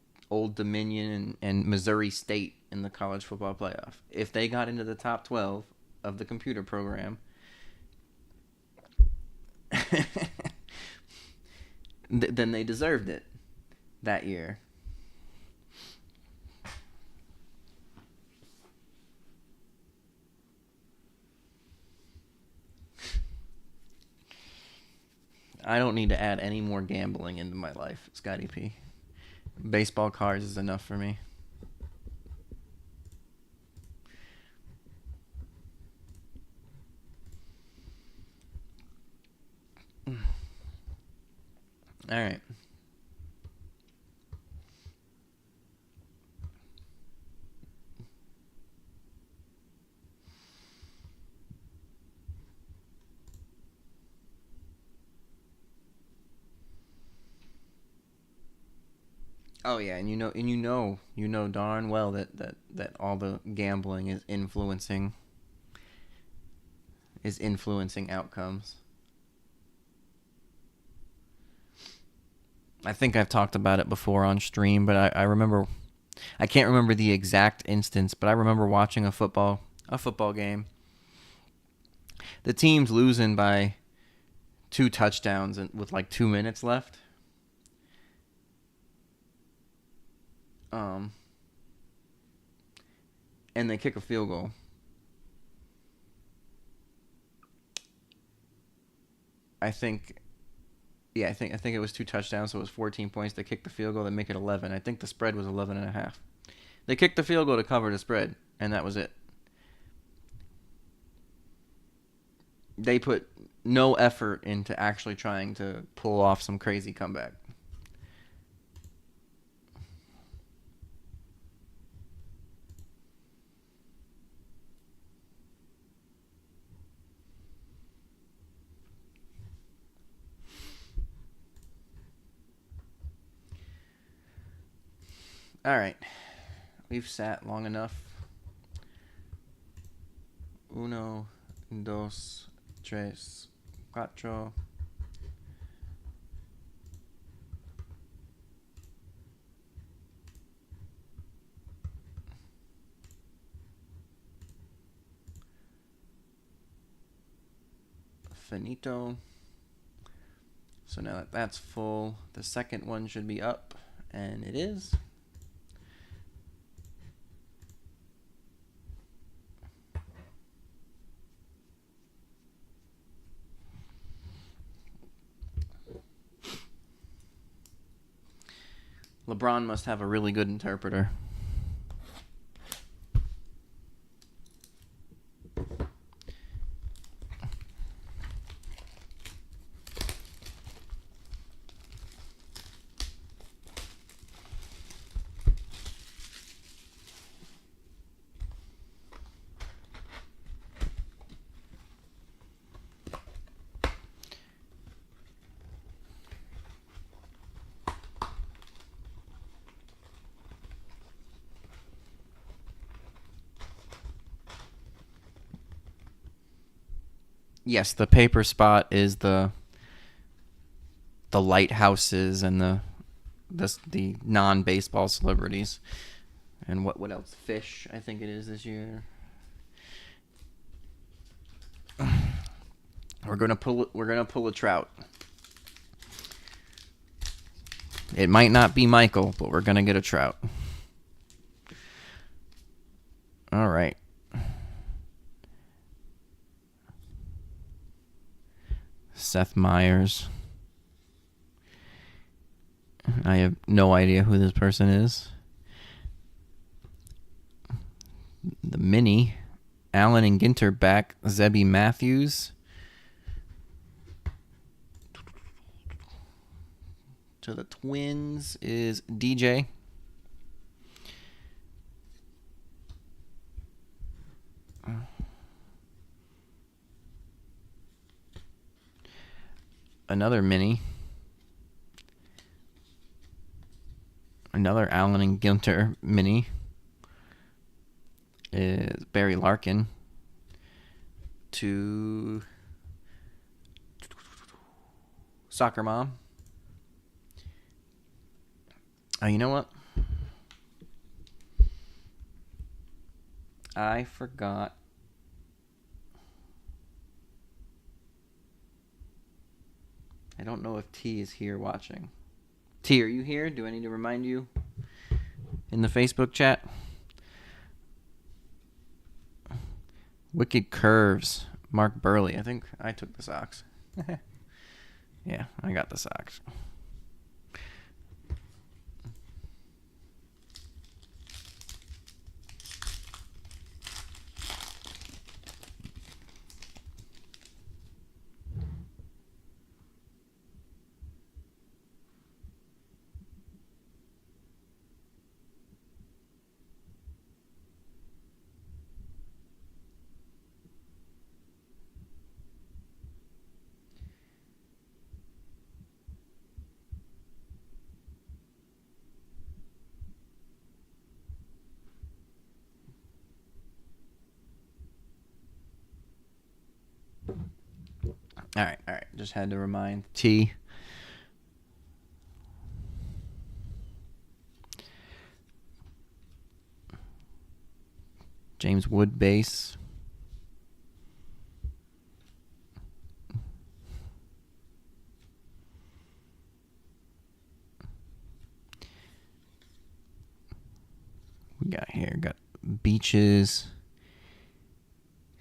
Dominion, and Missouri State in the college football playoff. If they got into the top 12 of the computer program, then they deserved it that year. I don't need to add any more gambling into my life, Scotty P. Baseball cards is enough for me. All right. Oh yeah, and you know darn well that all the gambling is influencing outcomes. I think I've talked about it before on stream, but I remember I can't remember the exact instance, but I remember watching a football game. The team's losing by 2 touchdowns with like 2 minutes left. And they kick a field goal. I think it was 2 touchdowns, so it was 14 points. They kicked the field goal, they make it 11. I think the spread was 11.5. They kicked the field goal to cover the spread, and that was it. They put no effort into actually trying to pull off some crazy comeback. All right. We've sat long enough. 1, 2, 3, 4. Finito. So now that that's full, the second one should be up, and it is. LeBron must have a really good interpreter. Yes, the paper spot is the lighthouses and the non-baseball celebrities. And what else? Fish, I think it is this year. We're gonna pull a Trout. It might not be Michael, but we're gonna get a Trout. All right. Seth Meyers. I have no idea who this person is. The mini. Allen and Ginter back. Zebby Matthews. To the Twins is DJ. Another mini. Another Allen and Ginter mini is Barry Larkin to Soccer Mom. Oh, you know what? I forgot. I don't know if T is here watching. T, are you here? Do I need to remind you in the Facebook chat? Wicked Curves. Mark Burley. I think I took the Sox. Yeah, I got the Sox. All right. Just had to remind T. James Wood base. got here? Got beaches.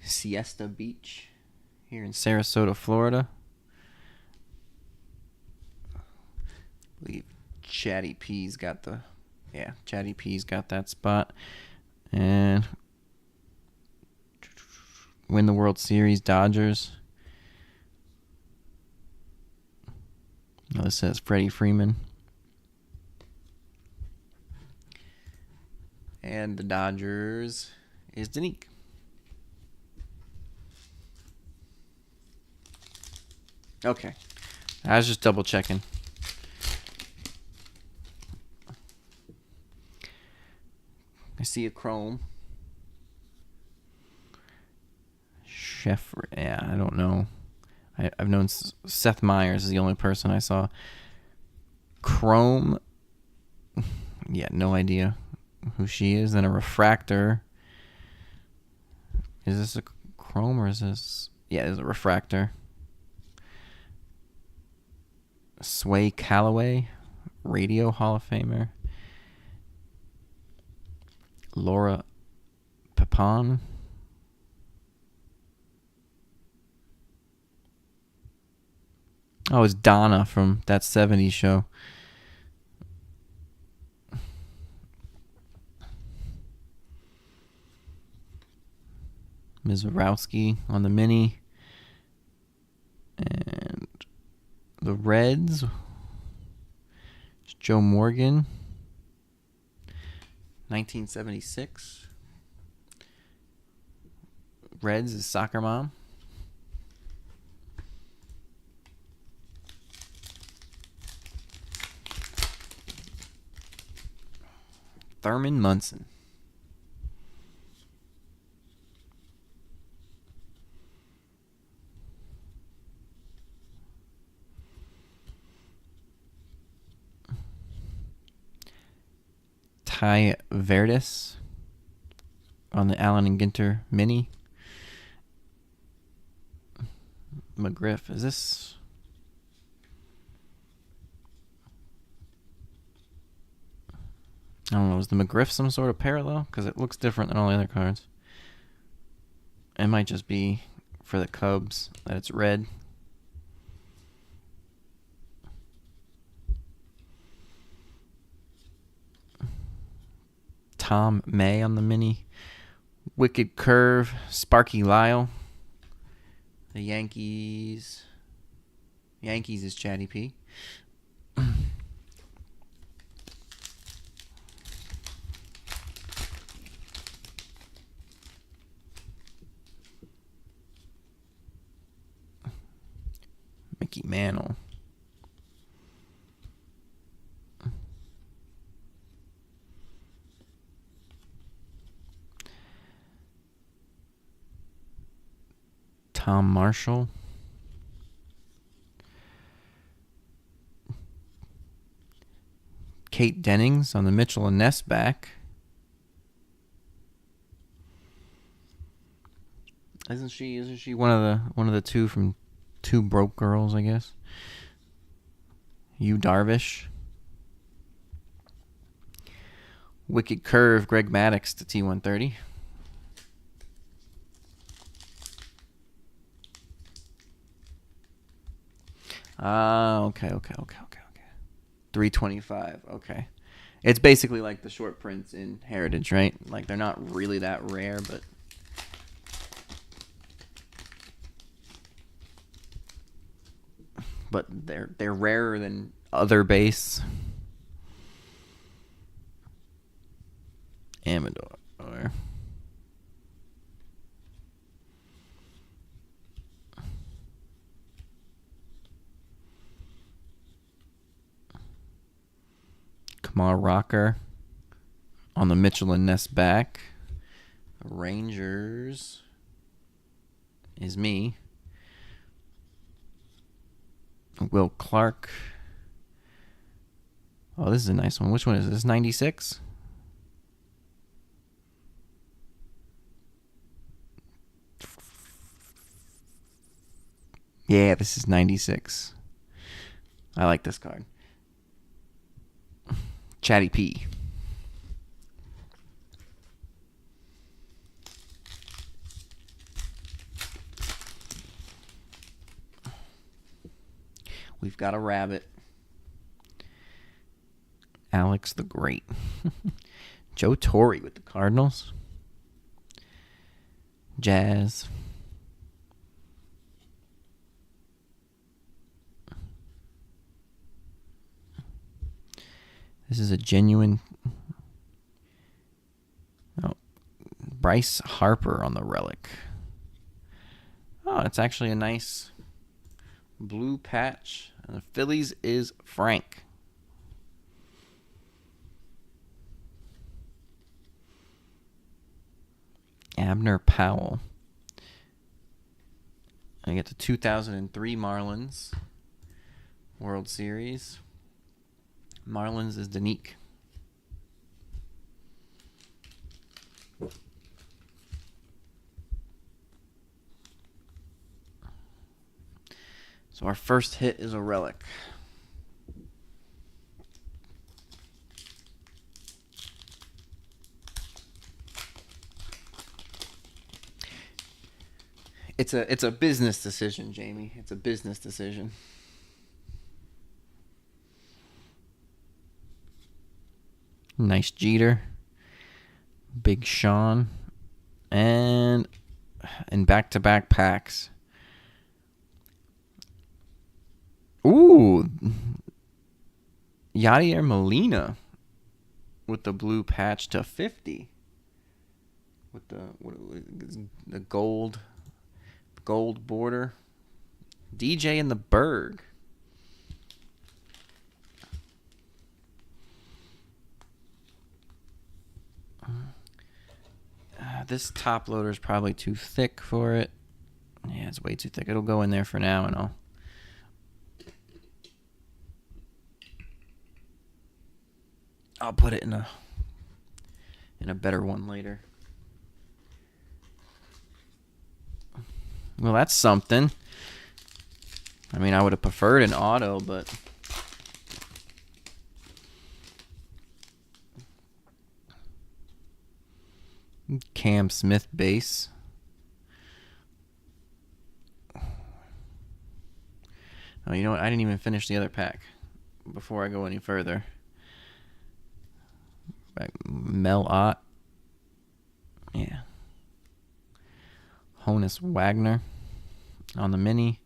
Siesta Beach here in Sarasota, Florida. I believe Chatty P's got that spot. And win the World Series, Dodgers. Oh, this says Freddie Freeman. And the Dodgers is Danique. Okay. I was just double checking. I see a chrome. Chef, yeah, I don't know. I've known Seth Meyers is the only person I saw. Chrome, yeah, no idea who she is. Then a refractor. Is this a chrome or is this? Yeah, it's a refractor. Sway Calloway, Radio Hall of Famer. Laura Papon. Oh, it's Donna from that 70s show. Ms. Warowski on the mini. And the Reds. It's Joe Morgan. 1976. Reds is Soccer Mom. Thurman Munson. Ty Verdes on the Allen and Ginter mini. McGriff, is this? I don't know, is the McGriff some sort of parallel? Because it looks different than all the other cards. It might just be for the Cubs that it's red. Tom May on the mini. Wicked Curve, Sparky Lyle. The Yankees. Yankees is Chatty P. Mickey Mantle. Tom Marshall. Kate Dennings on the Mitchell and Ness back. Isn't she one of the two from Two Broke Girls, I guess? Yu Darvish. Wicked Curve, Greg Maddux to T130. Okay. 325. Okay. It's basically like the short prints in Heritage, right? Like they're not really that rare, but they're rarer than other base. Amador. Kamar Rocker on the Mitchell and Ness back. Rangers is me. Will Clark. Oh, this is a nice one. Which one is this? 96? Yeah, this is 96. I like this card. Chatty P. We've got a rabbit. Alex the Great. Joe Torre with the Cardinals. Jazz. This is a genuine... Oh, Bryce Harper on the relic. Oh, it's actually a nice blue patch. And the Phillies is Frank. Abner Powell. I get the 2003 Marlins World Series. Marlins is Danique. So our first hit is a relic. It's a business decision, Jamie. It's a business decision. Nice Jeter. Big Sean. And in back-to-back packs. Ooh. Yadier Molina with the blue patch to 50. With the gold border. DJ in the Berg. This top loader is probably too thick for it. Yeah, it's way too thick. It'll go in there for now, and I'll put it in a better one later. Well, that's something. I mean, I would have preferred an auto, but Cam Smith base. Oh, you know what? I didn't even finish the other pack before I go any further. Mel Ott. Yeah. Honus Wagner on the mini.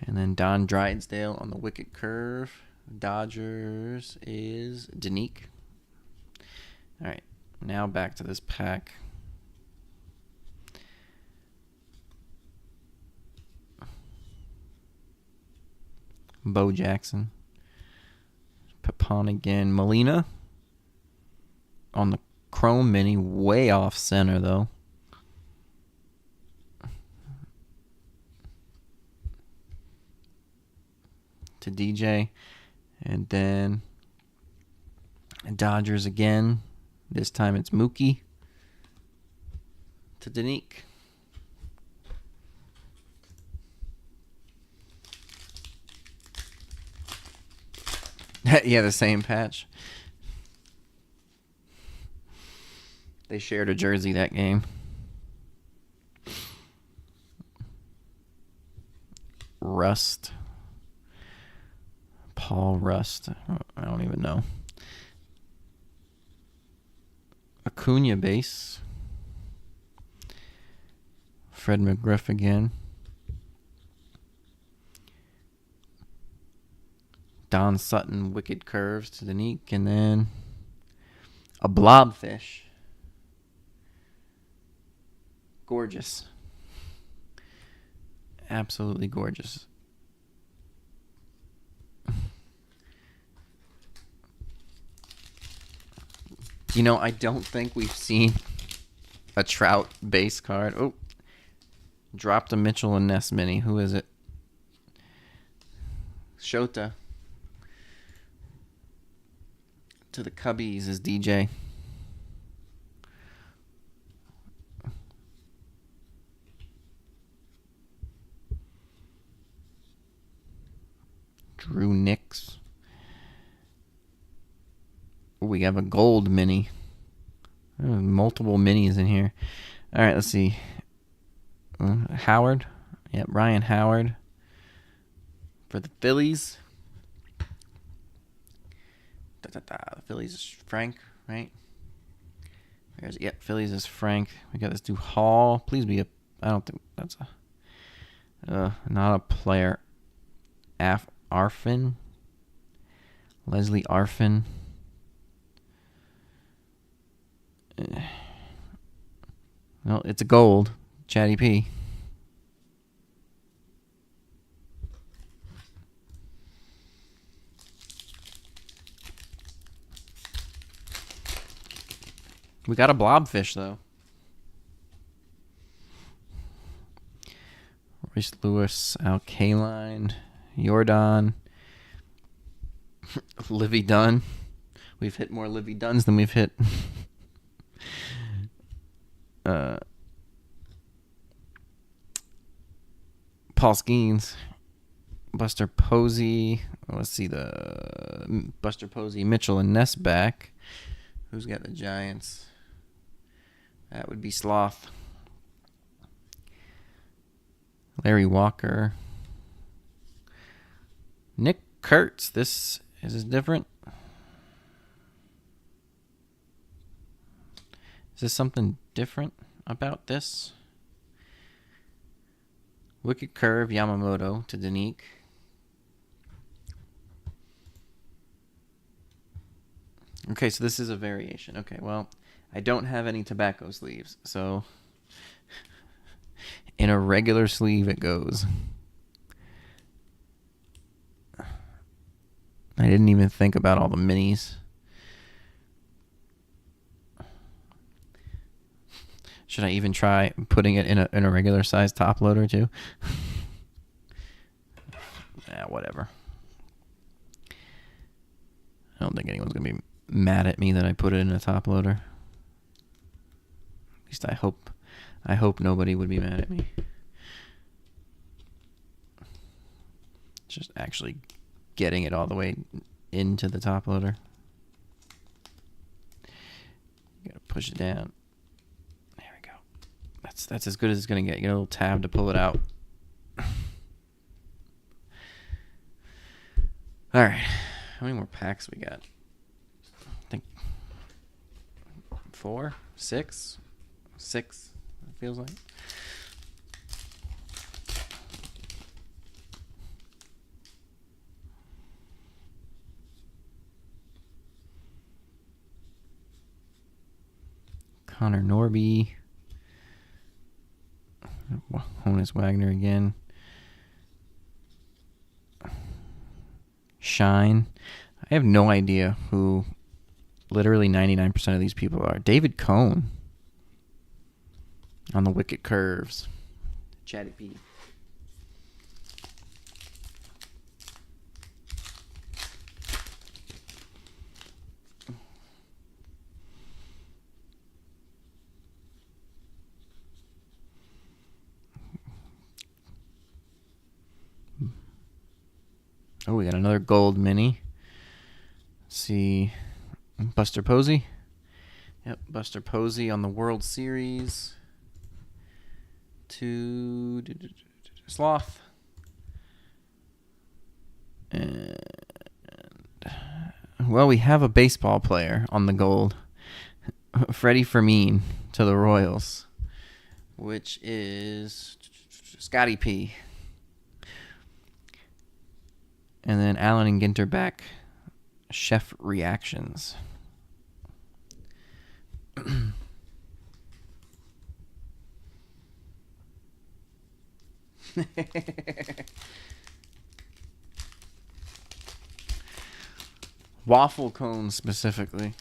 And then Don Drysdale on the wicket curve. Dodgers is Danique. All right. Now back to this pack. Bo Jackson. Papon again. Molina on the chrome mini. Way off center, though. To DJ. And then Dodgers again. This time it's Mookie to Danique. Yeah, the same patch. They shared a jersey that game. Rust. Paul Rust. I don't even know. Acuna base. Fred McGriff again. Don Sutton wicked curves to Danique, and then a blobfish. Gorgeous. Absolutely gorgeous. You know, I don't think we've seen a Trout base card. Oh, dropped a Mitchell and Ness mini. Who is it? Shota. To the Cubbies is DJ. Drew Nix. We have a gold mini. Multiple minis in here. All right, let's see. Howard. Yep, Ryan Howard. For the Phillies. The Phillies is Frank, right? Where's it? Yep, Phillies is Frank. We got this dude Hall. Please be a. I don't think that's a. Not a player. Arfin. Leslie Arfin. No, it's a gold. Chatty P. We got a blobfish, though. Royce Lewis, Al Kaline, Jordan, Livy Dunn. We've hit more Livy Dunns than we've hit. Paul Skeens, Buster Posey. Let's see the Buster Posey, Mitchell, and Ness back. Who's got the Giants? That would be Sloth. Larry Walker. Nick Kurtz. This is different. Is this something different about this? Wicked Curve, Yamamoto to Danique. Okay, so this is a variation. Okay, well, I don't have any tobacco sleeves, so in a regular sleeve it goes. I didn't even think about all the minis. Should I even try putting it in a regular size top loader too? Whatever. I don't think anyone's gonna be mad at me that I put it in a top loader. At least I hope nobody would be mad at me. Just actually getting it all the way into the top loader. You gotta push it down. There we go. That's as good as it's gonna get. You get a little tab to pull it out. All right. How many more packs we got? I think 4, 6, 6. It feels like. Connor Norby. Honus Wagner again. Shine. I have no idea who literally 99% of these people are. David Cohn on the Wicked Curves. Chatty P. Oh, we got another gold mini. Let's see. Buster Posey. Yep, Buster Posey on the World Series. To Sloth. And, well, we have a baseball player on the gold. Freddie Fermin to the Royals, which is Scotty P. And then Allen and Ginter back. Chef Reactions. Waffle cones specifically.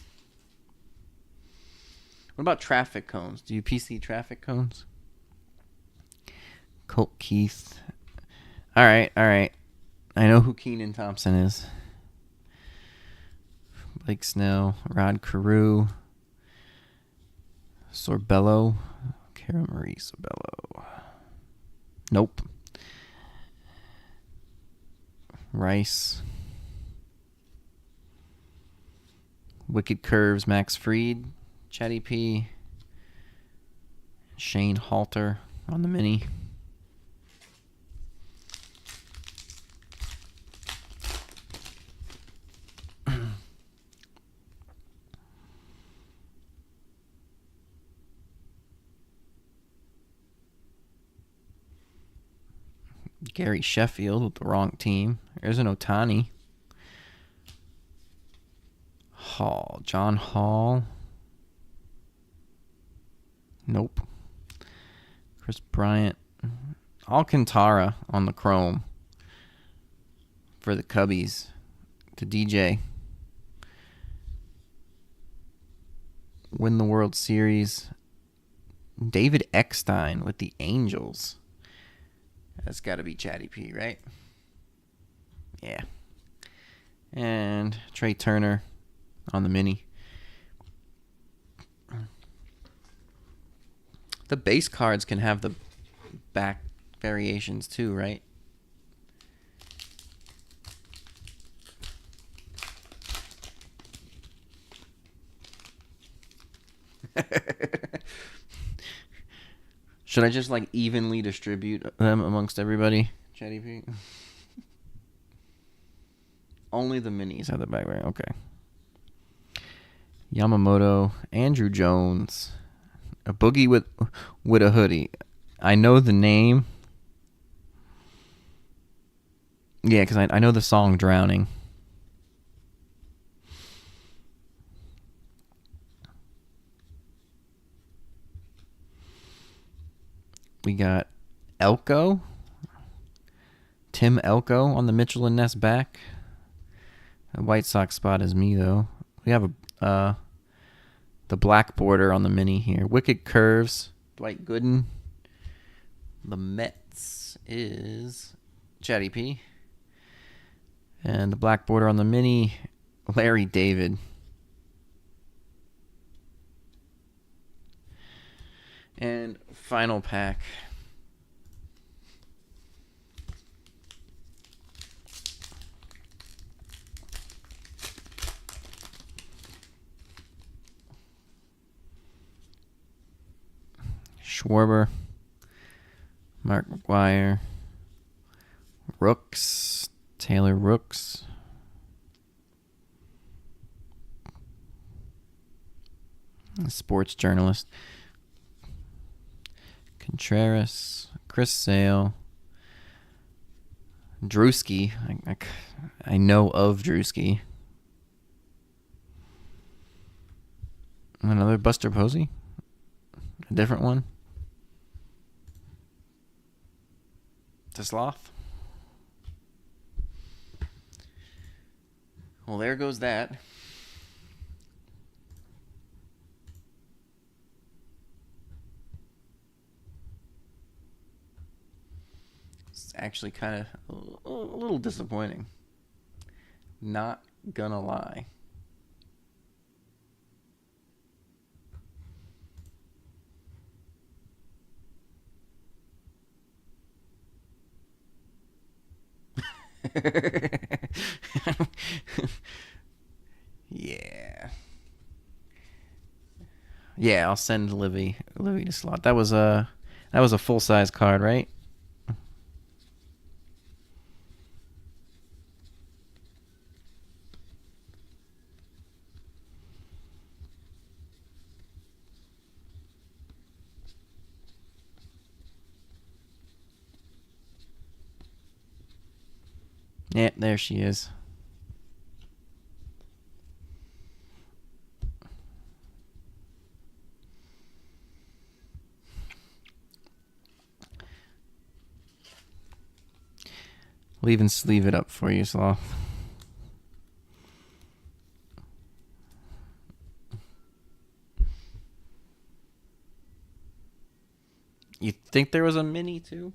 What about traffic cones? Do you PC traffic cones? Colt Keith. All right. I know who Keenan Thompson is. Blake Snell, Rod Carew, Sorbello, Cara Marie Sorbello. Nope. Rice. Wicked Curves, Max Fried, Chatty P, Shane Halter on the mini. Gary Sheffield with the wrong team. There's an Ohtani. John Hall. Nope. Chris Bryant. Alcantara on the chrome for the Cubbies to DJ. Win the World Series. David Eckstein with the Angels. That's got to be Chatty P, right? Yeah. And Trey Turner on the mini. The base cards can have the back variations too, right? Should I just like evenly distribute them amongst everybody? Chatty P. Only the minis have the back variant. Okay. Yamamoto, Andrew Jones, a boogie with a hoodie. I know the name. Yeah, because I know the song Drowning. We got Elko. Tim Elko on the Mitchell and Ness back. The White Sox spot is me, though. We have the black border on the mini here. Wicked Curves, Dwight Gooden. The Mets is Chatty P. And the black border on the mini, Larry David. And final pack. Schwarber, Mark McGuire, Rooks, Taylor Rooks, sports journalist, Contreras, Chris Sale, Drewski. I know of Drewski. Another Buster Posey, a different one. Tesloff. Well, there goes that. It's actually kind of a little disappointing. Not gonna lie. Yeah, I'll send Livy to slot. That was a full size card, right? Yeah, there she is. We'll even sleeve it up for you, Sloth. You think there was a mini too?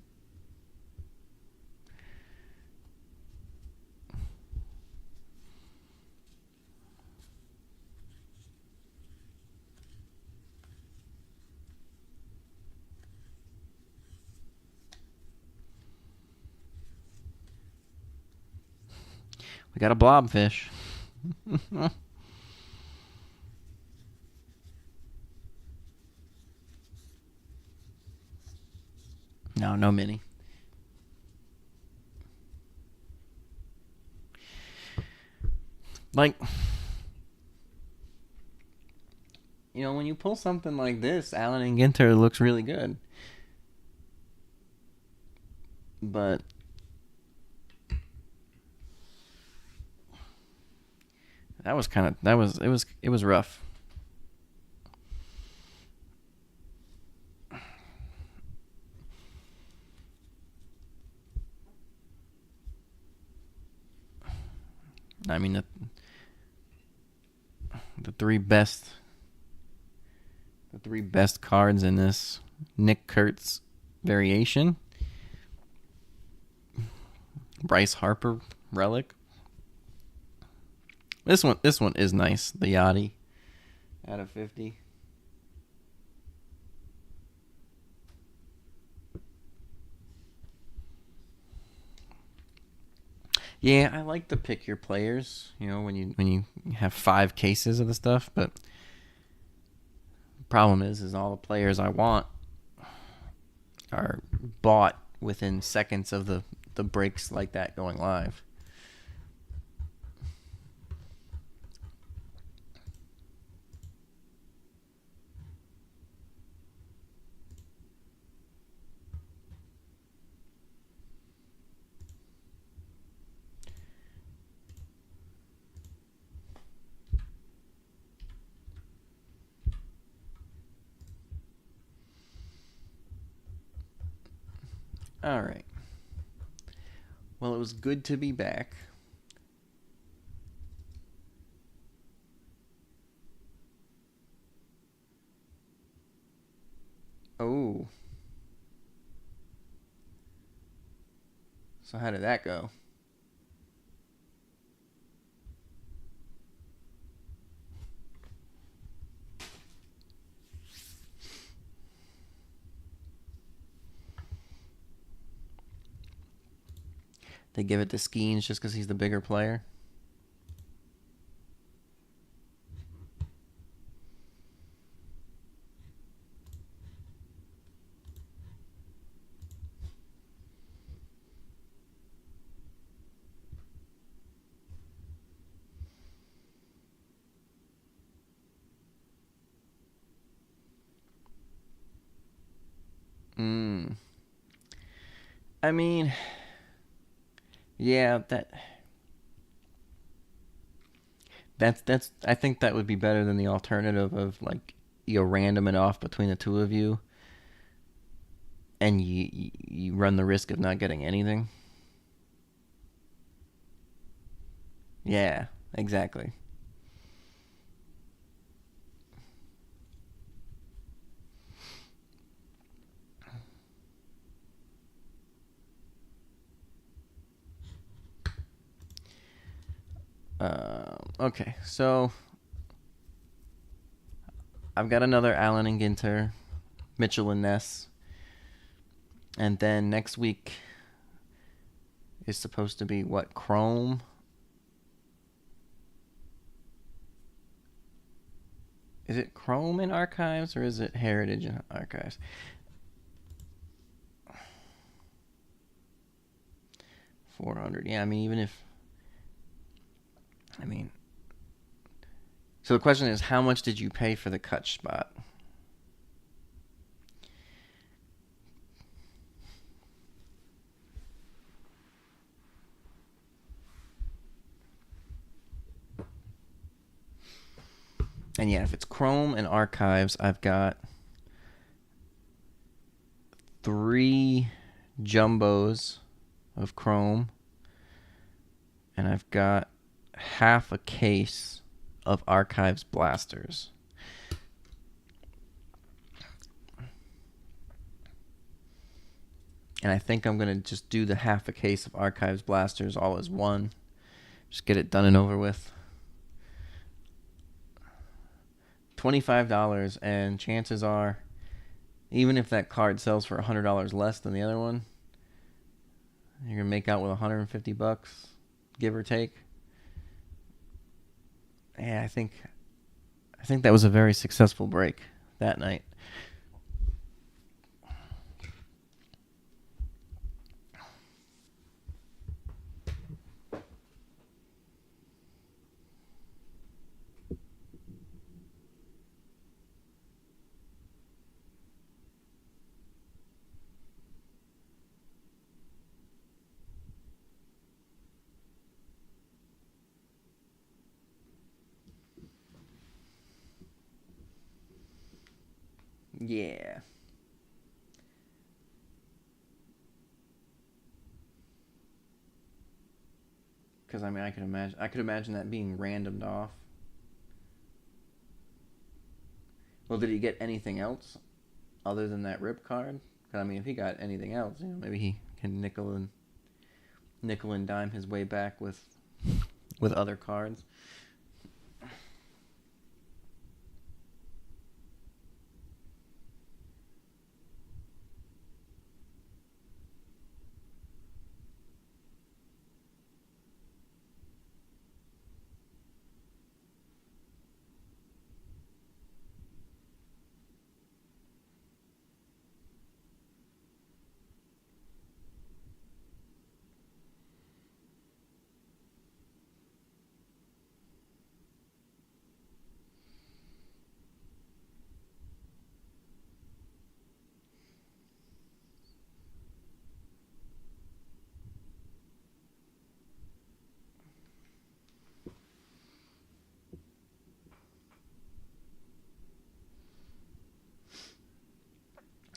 We got a blobfish. No mini. Like, you know, when you pull something like this, Allen and Ginter looks really good. But That was kind of that was it was rough. I mean the three best the three best cards in this Nick Kurtz variation. Bryce Harper relic. This one is nice. The Yachty out of 50. Yeah, I like to pick your players, when you have 5 cases of the stuff, but the problem is all the players I want are bought within seconds of the breaks like that going live. All right. Well, it was good to be back. Oh. So how did that go? They give it to Skeens just because he's the bigger player. Hmm. I mean, yeah, that's I think that would be better than the alternative of like random it off between the two of you, and you run the risk of not getting anything. Yeah, exactly. Okay, so I've got another Allen and Ginter, Mitchell and Ness, and then next week is supposed to be what, Chrome? Is it Chrome in Archives or is it Heritage in Archives? 400. Yeah, I mean, I mean, so the question is, how much did you pay for the cut spot? And yeah, if it's Chrome and Archives, I've got 3 jumbos of Chrome, and I've got half a case of Archives blasters. And I think I'm going to just do the half a case of Archives blasters all as one. Just get it done and over with. $25, and chances are, even if that card sells for $100 less than the other one, you're going to make out with $150, give or take. Yeah, I think that was a very successful break that night. Yeah. Because I mean, I could imagine that being randomed off. Well, did he get anything else other than that rip card? 'Cause, I mean, if he got anything else, maybe he can nickel and dime his way back with other cards.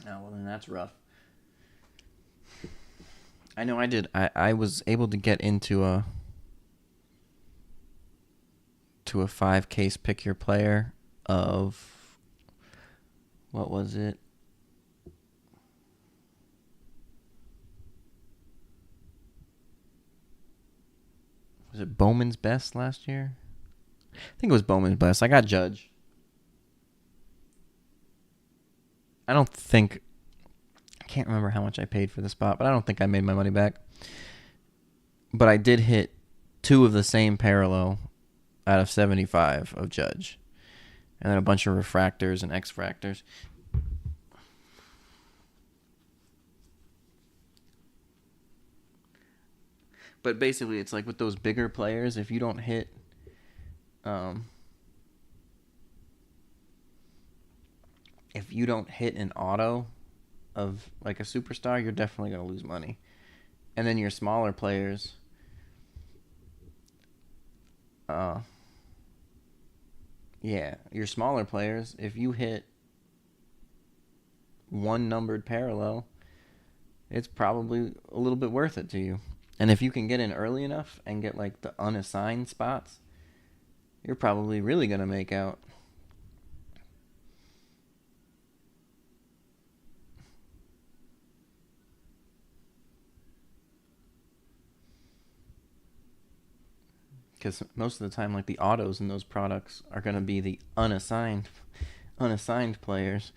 Oh, well, then that's rough. I know I did. I was able to get into a 5 case pick your player of, what was it? Was it Bowman's Best last year? I think it was Bowman's Best. I got Judge. I don't think, I can't remember how much I paid for the spot, but I don't think I made my money back. But I did hit 2 of the same parallel out of 75 of Judge. And then a bunch of refractors and X-fractors. But basically, it's like with those bigger players, if you don't hit, if you don't hit an auto of like a superstar, you're definitely going to lose money. And then your smaller players, yeah, your smaller players, if you hit one numbered parallel, it's probably a little bit worth it to you. And if you can get in early enough and get like the unassigned spots, you're probably really going to make out. Because most of the time, like the autos in those products are going to be the unassigned players.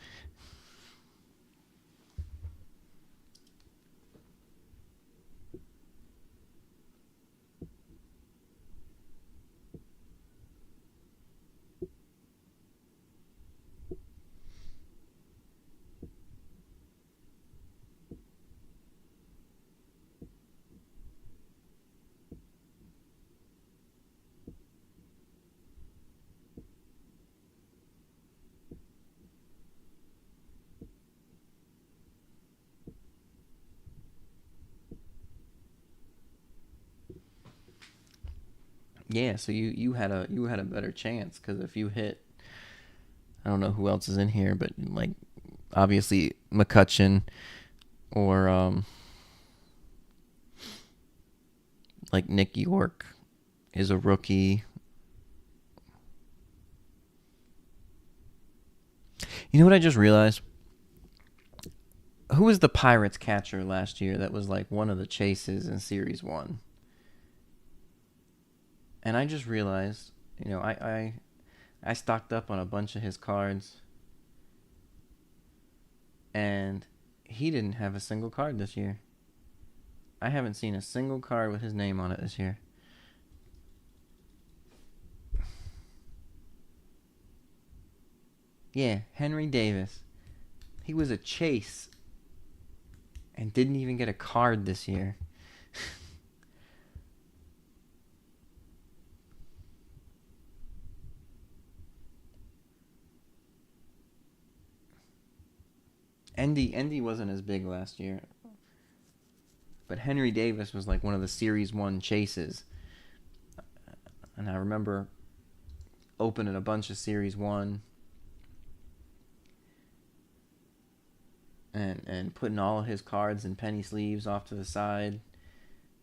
Yeah, so you had a better chance because if you hit, I don't know who else is in here, but like obviously McCutcheon or like Nick York is a rookie. You know what I just realized? Who was the Pirates catcher last year that was like one of the chases in Series 1? And I just realized, I stocked up on a bunch of his cards, and he didn't have a single card this year. I haven't seen a single card with his name on it this year. Yeah, Henry Davis. He was a chase and didn't even get a card this year. Endy wasn't as big last year. But Henry Davis was like one of the Series 1 chases. And I remember opening a bunch of Series 1. and putting all of his cards in penny sleeves off to the side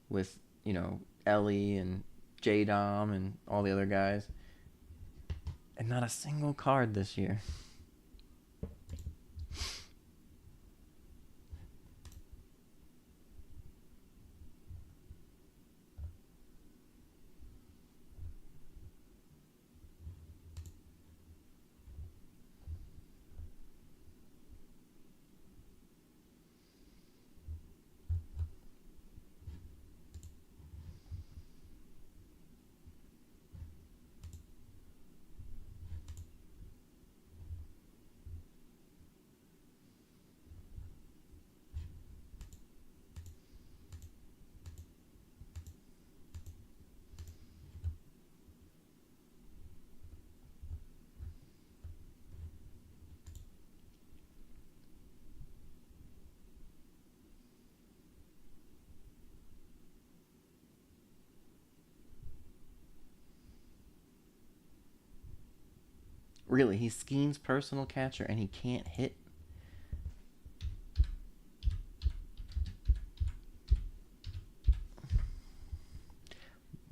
with, Ellie and J-Dom and all the other guys. And not a single card this year. Really, he's Skeen's personal catcher and he can't hit.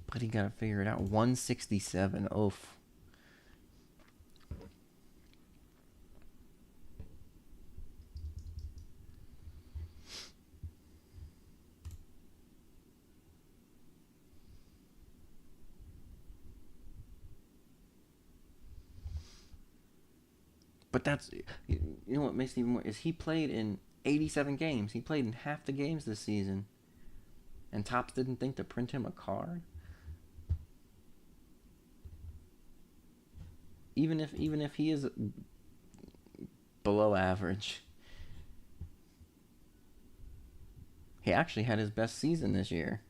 But he got to figure it out. 167. Oof. But that's, what makes it even more is he played in 87 games. He played in half the games this season. And Topps didn't think to print him a card. Even if he is below average, he actually had his best season this year.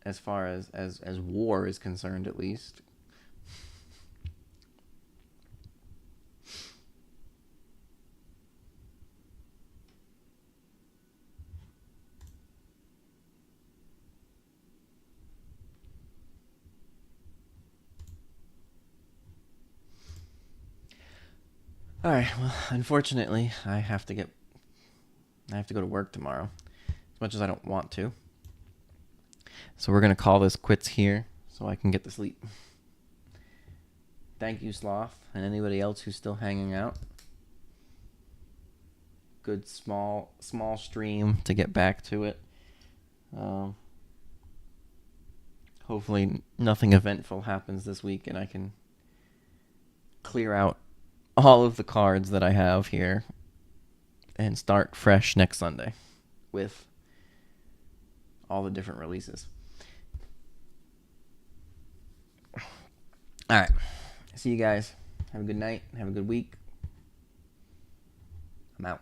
As far as WAR is concerned, at least. All right. Well, unfortunately, I have to go to work tomorrow, as much as I don't want to. So we're gonna call this quits here, so I can get to sleep. Thank you, Sloth, and anybody else who's still hanging out. Good small stream to get back to it. Hopefully nothing eventful happens this week and I can clear out all of the cards that I have here and start fresh next Sunday with all the different releases. All right. See you guys. Have a good night. Have a good week. I'm out.